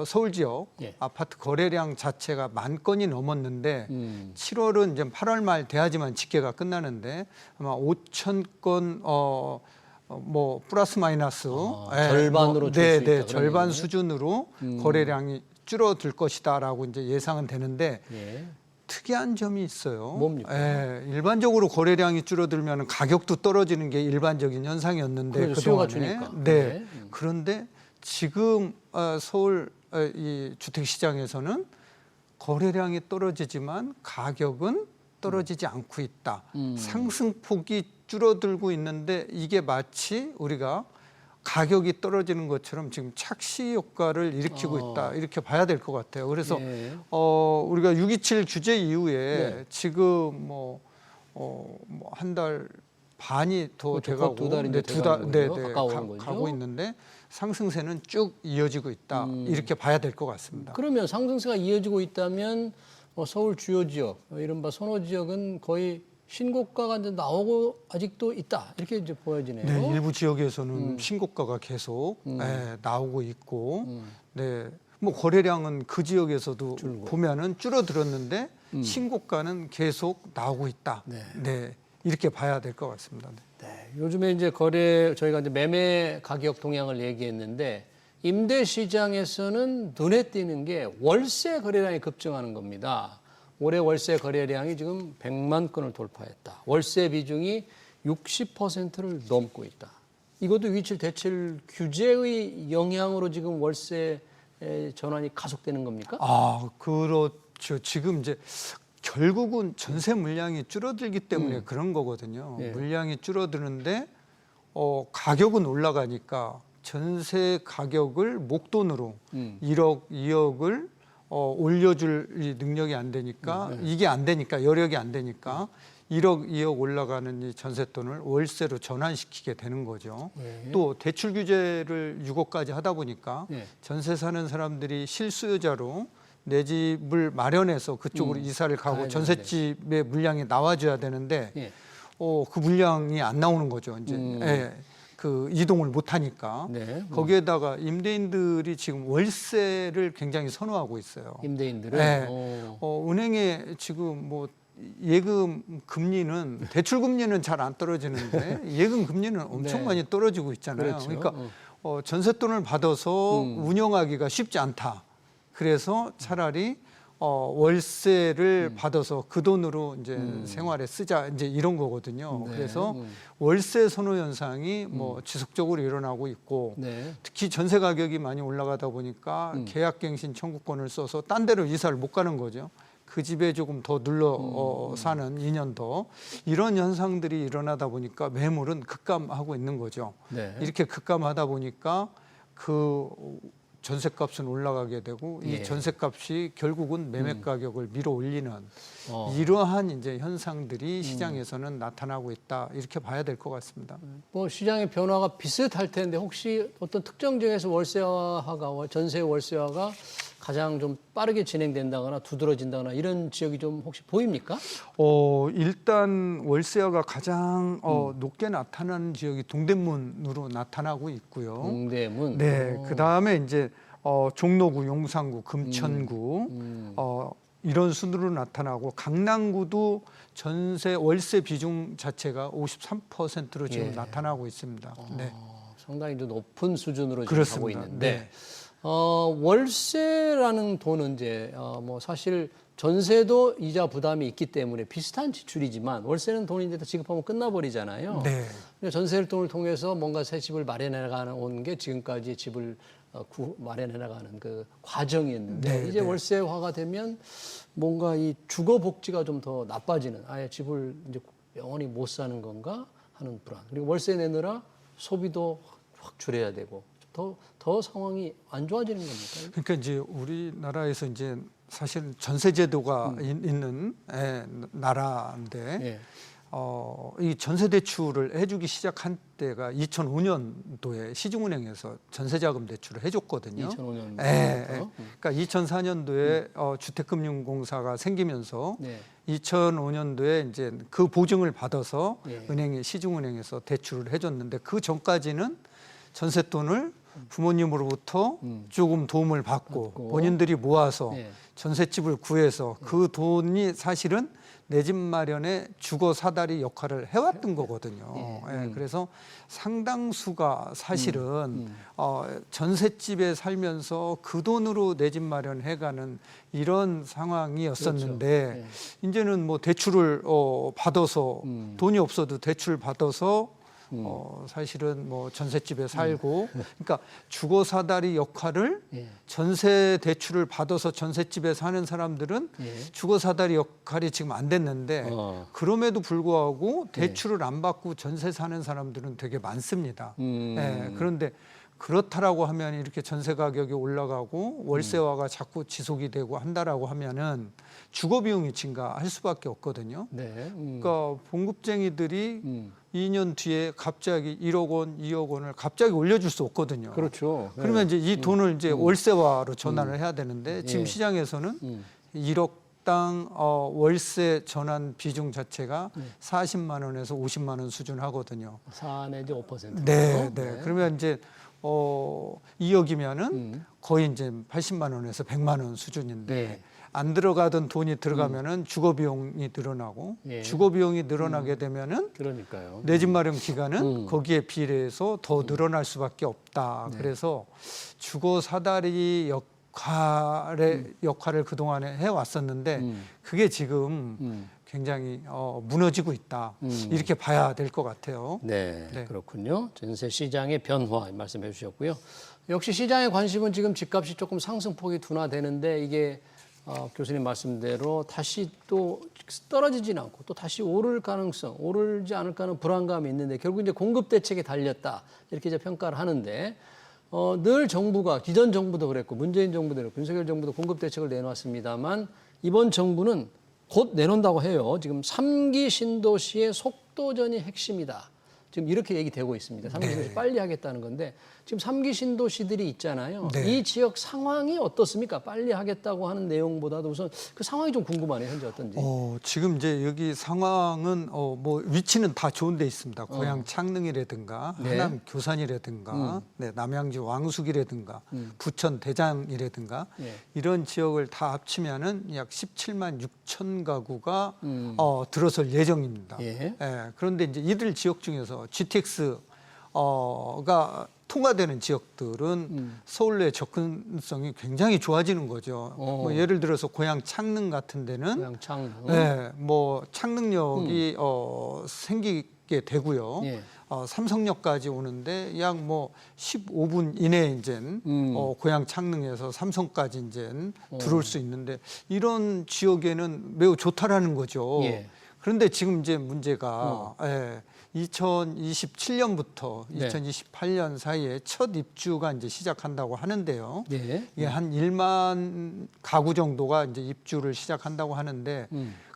서울 지역 예. 아파트 거래량 자체가 10,000건이 넘었는데 7월은 이제 8월 말 돼야지만 집계가 끝나는데 아마 5,000건 뭐 플러스 마이너스 절반으로 줄수 있다, 그런 절반 얘기네요. 수준으로 거래량이 줄어들 것이다라고 이제 예상은 되는데 예. 특이한 점이 있어요. 뭡니까? 일반적으로 거래량이 줄어들면 가격도 떨어지는 게 일반적인 현상이었는데 그렇죠. 수요가 그동안에 주니까. 네. 네. 그런데 지금 서울 이 주택 시장에서는 거래량이 떨어지지만 가격은 떨어지지 않고 있다. 상승폭이 줄어들고 있는데 이게 마치 우리가 가격이 떨어지는 것처럼 지금 착시 효과를 일으키고 있다 이렇게 봐야 될 것 같아요. 그래서 예. 우리가 627 규제 이후에 네. 지금 한 달 반이 더 그렇죠. 돼가고 두 달인데 두 달 돼가는 거죠. 가까워온 거죠. 가고 있는데 상승세는 쭉 이어지고 있다 이렇게 봐야 될 것 같습니다. 그러면 상승세가 이어지고 있다면 서울 주요 지역, 이른바 선호 지역은 거의 신고가가 이제 나오고 아직도 있다 이렇게 이제 보여지네요. 네, 일부 지역에서는 신고가가 계속 나오고 있고, 뭐 거래량은 그 지역에서도 보면은 줄어들었는데 신고가는 계속 나오고 있다. 네, 이렇게 봐야 될 것 같습니다. 네, 요즘에 이제 저희가 이제 매매 가격 동향을 얘기했는데 임대 시장에서는 눈에 띄는 게 월세 거래량이 급증하는 겁니다. 올해 월세 거래량이 지금 100만 건을 돌파했다. 월세 비중이 60%를 넘고 있다. 이것도 627 대출 규제의 영향으로 지금 월세 전환이 가속되는 겁니까? 그렇죠. 지금 이제 결국은 전세 물량이 줄어들기 때문에 그런 거거든요. 예. 물량이 줄어드는데 가격은 올라가니까 전세 가격을 목돈으로 1억, 2억을 올려줄 이 능력이 안 되니까 이게 안 되니까 여력이 안 되니까 1억, 2억 올라가는 이 전셋돈을 월세로 전환시키게 되는 거죠. 또 대출 규제를 6억까지 하다 보니까 전세 사는 사람들이 실수요자로 내 집을 마련해서 그쪽으로 이사를 가고 전셋집의 물량이 나와줘야 되는데 그 물량이 안 나오는 거죠. 이제 그 이동을 못 하니까 거기에다가 임대인들이 지금 월세를 굉장히 선호하고 있어요. 임대인들은 은행에 지금 뭐 예금 금리는 대출 금리는 잘 안 떨어지는데 예금 금리는 엄청 많이 떨어지고 있잖아요. 그렇죠. 그러니까 전셋돈을 받아서 운영하기가 쉽지 않다. 그래서 차라리 월세를 받아서 그 돈으로 이제 생활에 쓰자 이제 이런 거거든요. 그래서 월세 선호 현상이 뭐 지속적으로 일어나고 있고 특히 전세 가격이 많이 올라가다 보니까 계약갱신 청구권을 써서 딴 데로 이사를 못 가는 거죠. 그 집에 조금 더 눌러 사는 2년 더 이런 현상들이 일어나다 보니까 매물은 급감하고 있는 거죠. 이렇게 급감하다 보니까 그 전셋값은 올라가게 되고 이 전셋값이 결국은 매매 가격을 밀어 올리는 이러한 이제 현상들이 시장에서는 나타나고 있다 이렇게 봐야 될 것 같습니다. 뭐 시장의 변화가 비슷할 텐데 혹시 어떤 특정 지역에서 월세화가 전세 월세화가 가장 좀 빠르게 진행된다거나 두드러진다거나 이런 지역이 좀 혹시 보입니까? 일단 월세화가 가장 높게 나타나는 지역이 동대문으로 나타나고 있고요. 동대문. 네, 그 다음에 이제 종로구, 용산구, 금천구 이런 순으로 나타나고 강남구도 전세 월세 비중 자체가 53%로 지금 예. 나타나고 있습니다. 네. 상당히 좀 높은 수준으로 지금 그렇습니다. 가고 있는데 네. 월세라는 돈은 이제 뭐 사실 전세도 이자 부담이 있기 때문에 비슷한 지출이지만 월세는 돈이 이제 지급하면 끝나버리잖아요. 네. 그러니까 전세 돈을 통해서 뭔가 새 집을 마련해 나가는 게 지금까지 집을 마련해 나가는 그 과정이었는데 네, 이제 네. 월세화가 되면 뭔가 이 주거 복지가 좀 더 나빠지는 아예 집을 이제 영원히 못 사는 건가 하는 불안. 그리고 월세 내느라 소비도 확 줄여야 되고 더 상황이 안 좋아지는 겁니까? 그러니까 이제 우리나라에서 이제 사실 전세 제도가 있는 나라인데 예. 이 전세 대출을 해주기 시작한 때가 2005년도에 시중은행에서 전세자금 대출을 해줬거든요. 2005년. 그러니까 2004년도에 주택금융공사가 생기면서 네. 2005년도에 이제 그 보증을 받아서 예. 은행에 시중은행에서 대출을 해줬는데 그 전까지는 전세돈을 부모님으로부터 조금 도움을 받고 본인들이 모아서 예. 전셋집을 구해서 그 돈이 사실은 내 집 마련의 주거 사다리 역할을 해왔던 거거든요. 예, 그래서 상당수가 사실은 전셋집에 살면서 그 돈으로 내 집 마련해가는 이런 상황이었었는데 그렇죠. 이제는 뭐 대출을 받아서 돈이 없어도 대출 받아서 사실은 뭐 전셋집에 살고 그러니까 주거 사다리 역할을 예. 전세 대출을 받아서 전셋집에 사는 사람들은 예. 주거 사다리 역할이 지금 안 됐는데 그럼에도 불구하고 대출을 안 받고 전세 사는 사람들은 되게 많습니다. 예, 그런데 그렇다라고 하면 이렇게 전세 가격이 올라가고 월세화가 자꾸 지속이 되고 한다라고 하면은 주거 비용이 증가할 수밖에 없거든요. 네. 그러니까 봉급쟁이들이 2년 뒤에 갑자기 1억 원, 2억 원을 갑자기 올려줄 수 없거든요. 그렇죠. 그러면 이제 이 돈을 이제 월세화로 전환을 해야 되는데 지금 예. 시장에서는 1억당 월세 전환 비중 자체가 40만 원에서 50만 원 수준 하거든요. 4 내지 5%. 네. 그러면 이제 2억이면은 거의 이제 80만 원에서 100만 원 수준인데 네. 안 들어가던 돈이 들어가면은 주거 비용이 늘어나고 예. 주거 비용이 늘어나게 되면은 그러니까요. 내 집 마련 기간은 거기에 비례해서 더 늘어날 수밖에 없다. 네. 그래서 주거 사다리 역할을 그동안에 해왔었는데 그게 지금 굉장히 무너지고 있다. 이렇게 봐야 될 것 같아요. 네, 네. 그렇군요. 전세 시장의 변화 말씀해 주셨고요. 역시 시장의 관심은 지금 집값이 조금 상승폭이 둔화되는데 이게 교수님 말씀대로 다시 또 떨어지진 않고 또 다시 오를 가능성, 오르지 않을까 하는 불안감이 있는데 결국 이제 공급 대책에 달렸다 이렇게 이제 평가를 하는데 늘 정부가 기존 정부도 그랬고 문재인 정부도 그랬고 윤석열 정부도 공급 대책을 내놨습니다만 이번 정부는 곧 내놓는다고 해요. 지금 3기 신도시의 속도전이 핵심이다. 지금 이렇게 얘기되고 있습니다. 3기 신도시 빨리 하겠다는 건데 지금 3기 신도시들이 있잖아요. 네. 이 지역 상황이 어떻습니까? 빨리 하겠다고 하는 내용보다도 우선 그 상황이 좀 궁금하네요. 현재 어떤지. 지금 이제 여기 상황은 뭐 위치는 다 좋은 데 있습니다. 고향 창릉이라든가 네. 하남 교산이라든가 남양주 왕숙이라든가 부천 대장이라든가 예. 이런 지역을 다 합치면은 약 17만 6천 가구가 들어설 예정입니다. 예. 그런데 이제 이들 지역 중에서 GTX가 통과되는 지역들은 서울 내 접근성이 굉장히 좋아지는 거죠. 뭐 예를 들어서 고향 창릉 같은 데는 고향 창릉. 뭐 창릉역이 생기게 되고요. 예. 삼성역까지 오는데 약 뭐 15분 이내에 이제 고향 창릉에서 삼성까지 이제 들어올 수 있는데 이런 지역에는 매우 좋다라는 거죠. 예. 그런데 지금 이제 문제가 2027년부터 네. 2028년 사이에 첫 입주가 이제 시작한다고 하는데요. 네. 이게 한 1만 가구 정도가 이제 입주를 시작한다고 하는데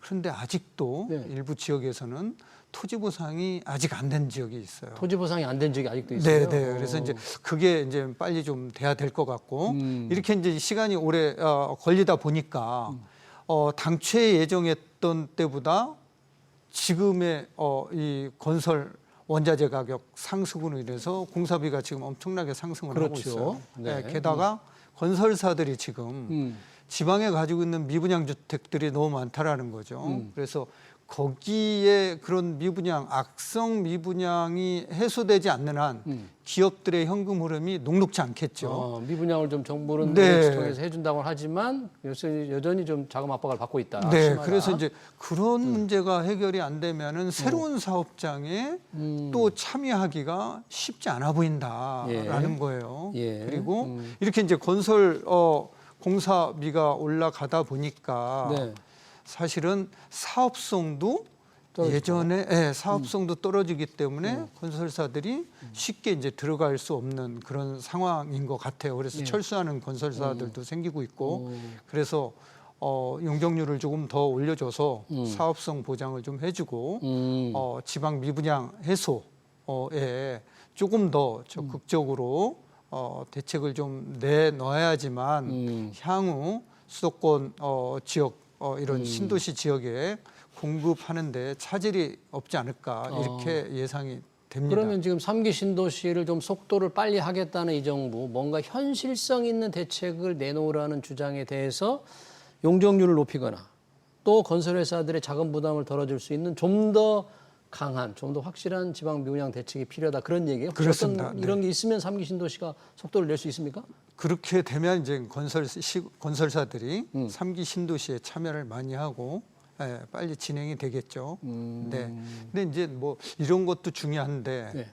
그런데 아직도 네. 일부 지역에서는 토지 보상이 아직 안 된 지역이 있어요. 토지 보상이 안 된 지역이 아직도 있어요. 네. 그래서 이제 그게 이제 빨리 좀 돼야 될 것 같고 이렇게 이제 시간이 오래 걸리다 보니까 당초에 예정했던 때보다 지금의 이 건설 원자재 가격 상승으로 인해서 공사비가 지금 엄청나게 상승을 하고 그렇죠. 있어요. 네. 게다가 건설사들이 지금 지방에 가지고 있는 미분양 주택들이 너무 많다라는 거죠. 그래서 거기에 그런 미분양, 악성 미분양이 해소되지 않는 한 기업들의 현금 흐름이 녹록지 않겠죠. 미분양을 좀 정부는 네. 통해서 해준다고 하지만 여전히 좀 자금 압박을 받고 있다. 네, 심하다. 그래서 이제 그런 문제가 해결이 안 되면은 새로운 사업장에 또 참여하기가 쉽지 않아 보인다라는 거예요. 예. 그리고 이렇게 이제 건설 공사비가 올라가다 보니까 네. 사실은 사업성도 떨어지고. 예전에 사업성도 떨어지기 때문에 건설사들이 쉽게 이제 들어갈 수 없는 그런 상황인 것 같아요. 그래서 철수하는 건설사들도 생기고 있고 그래서 용적률을 조금 더 올려줘서 사업성 보장을 좀 해주고 지방 미분양 해소에 조금 더 적극적으로 대책을 좀 내놔야지만 향후 수도권 지역 이런 신도시 지역에 공급하는데 차질이 없지 않을까 이렇게 예상이 됩니다. 그러면 지금 3기 신도시를 좀 속도를 빨리 하겠다는 이 정부 뭔가 현실성 있는 대책을 내놓으라는 주장에 대해서 용적률을 높이거나 또 건설회사들의 자금 부담을 덜어줄 수 있는 좀 더 강한, 좀 더 확실한 지방 미분양 대책이 필요하다 그런 얘기예요. 그렇습니다. 어떤 이런 게 있으면 3기 신도시가 속도를 낼 수 있습니까? 그렇게 되면 이제 건설사들이 3기 신도시에 참여를 많이 하고 빨리 진행이 되겠죠. 네. 근데 이제 뭐 이런 것도 중요한데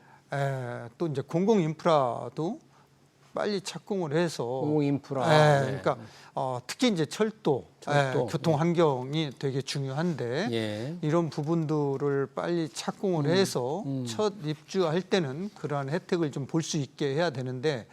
또 이제 공공 인프라도 빨리 착공을 해서 공공 인프라. 그러니까 특히 이제 철도. 교통 환경이 되게 중요한데 이런 부분들을 빨리 착공을 해서 첫 입주할 때는 그러한 혜택을 좀 볼 수 있게 해야 되는데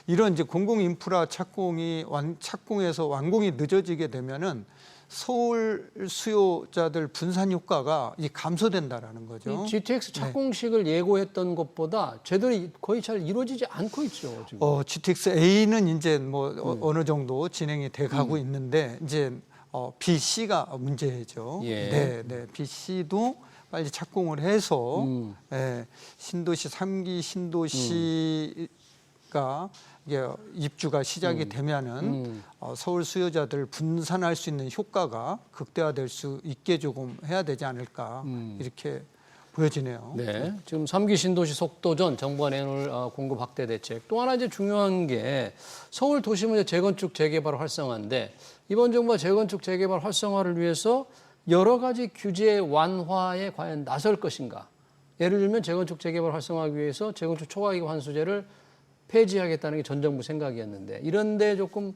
이런 이제 공공 인프라 착공해서 완공이 늦어지게 되면은 서울 수요자들 분산 효과가 감소된다라는 거죠. 이 GTX 착공식을 예고했던 것보다 제대로 거의 잘 이루어지지 않고 있죠. 지금. GTX A는 이제 뭐 어느 정도 진행이 돼 가고 있는데 이제 B, C가 문제죠. 네. B, C도 빨리 착공을 해서 신도시 3기 신도시가 이게 입주가 시작이 되면은 서울 수요자들 분산할 수 있는 효과가 극대화될 수 있게 조금 해야 되지 않을까 이렇게 보여지네요. 네, 지금 3기 신도시 속도전 정부가 내놓을 공급 확대 대책. 또 하나 이제 중요한 게 서울 도시문제 재건축 재개발 활성화인데 이번 정부가 재건축 재개발 활성화를 위해서 여러 가지 규제 완화에 과연 나설 것인가? 예를 들면 재건축 재개발 활성화하기 위해서 재건축 초과이익 환수제를 폐지하겠다는 게 전 정부 생각이었는데 이런데 조금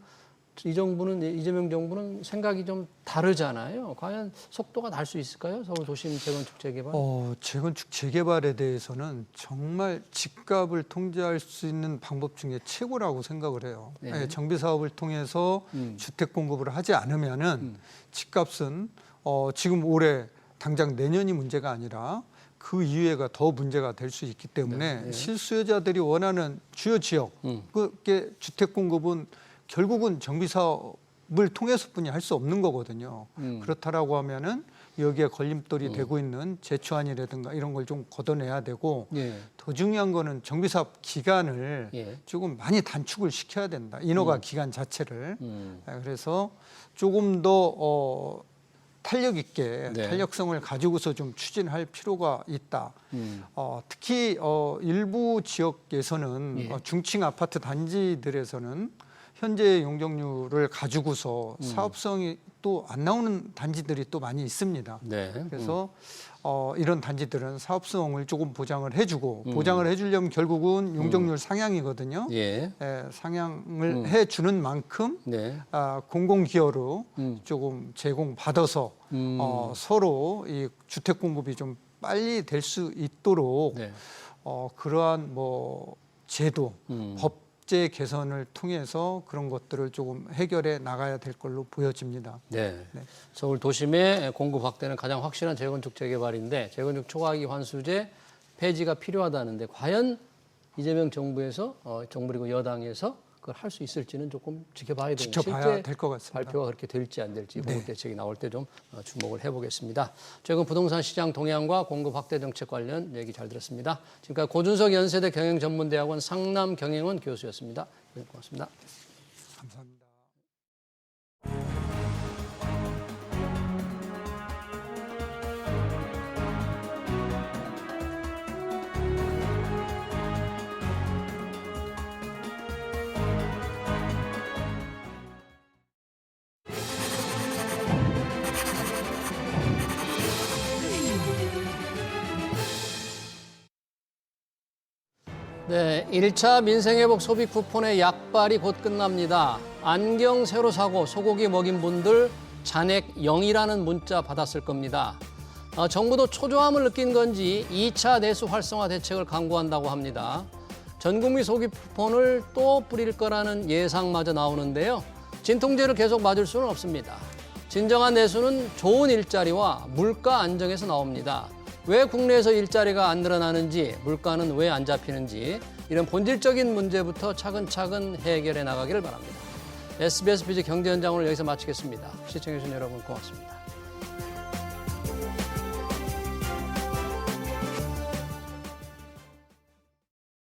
이재명 정부는 생각이 좀 다르잖아요. 과연 속도가 날 수 있을까요? 서울 도심 재건축 재개발? 재건축 재개발에 대해서는 정말 집값을 통제할 수 있는 방법 중에 최고라고 생각을 해요. 정비 사업을 통해서 주택 공급을 하지 않으면은 집값은 지금 올해 당장 내년이 문제가 아니라 그 이후에가 더 문제가 될 수 있기 때문에 실수요자들이 원하는 주요 지역, 그게 주택 공급은 결국은 정비 사업을 통해서뿐이 할 수 없는 거거든요. 그렇다라고 하면은 여기에 걸림돌이 되고 있는 제초안이라든가 이런 걸 좀 걷어내야 되고 더 중요한 거는 정비 사업 기간을 조금 많이 단축을 시켜야 된다. 인허가 기간 자체를. 그래서 조금 더 탄력 있게 탄력성을 가지고서 좀 추진할 필요가 있다. 특히 일부 지역에서는 중층 아파트 단지들에서는 현재 용적률을 가지고서 사업성이 또 안 나오는 단지들이 또 많이 있습니다. 그래서 이런 단지들은 사업성을 조금 보장을 해주고 보장을 해주려면 결국은 용적률 상향이거든요. 상향을 해주는 만큼 공공기여로 조금 제공받아서 서로 이 주택 공급이 좀 빨리 될 수 있도록 그러한 뭐 제도, 법 국제 개선을 통해서 그런 것들을 조금 해결해 나가야 될 걸로 보여집니다. 네. 네. 서울 도심의 공급 확대는 가장 확실한 재건축 재개발인데 재건축 초과하기 환수제 폐지가 필요하다는데 과연 이재명 정부에서 정부리고 여당에서 그걸 할 수 있을지는 조금 지켜봐야 되는 지켜봐야 될 것 같습니다. 발표가 그렇게 될지 안 될지 공급 대책이 나올 때 좀 주목을 해보겠습니다. 최근 부동산 시장 동향과 공급 확대 정책 관련 얘기 잘 들었습니다. 지금까지 고준석 연세대 경영전문대학원 상남경영원 교수였습니다. 네, 고맙습니다. 감사합니다. 네, 1차 민생회복 소비 쿠폰의 약발이 곧 끝납니다. 안경 새로 사고 소고기 먹인 분들 잔액 0이라는 문자 받았을 겁니다. 정부도 초조함을 느낀 건지 2차 내수 활성화 대책을 강구한다고 합니다. 전국민 소비 쿠폰을 또 뿌릴 거라는 예상마저 나오는데요. 진통제를 계속 맞을 수는 없습니다. 진정한 내수는 좋은 일자리와 물가 안정에서 나옵니다. 왜 국내에서 일자리가 안 늘어나는지, 물가는 왜 안 잡히는지 이런 본질적인 문제부터 차근차근 해결해 나가기를 바랍니다. SBS BG 경제 현장 오늘 여기서 마치겠습니다. 시청해주신 여러분 고맙습니다.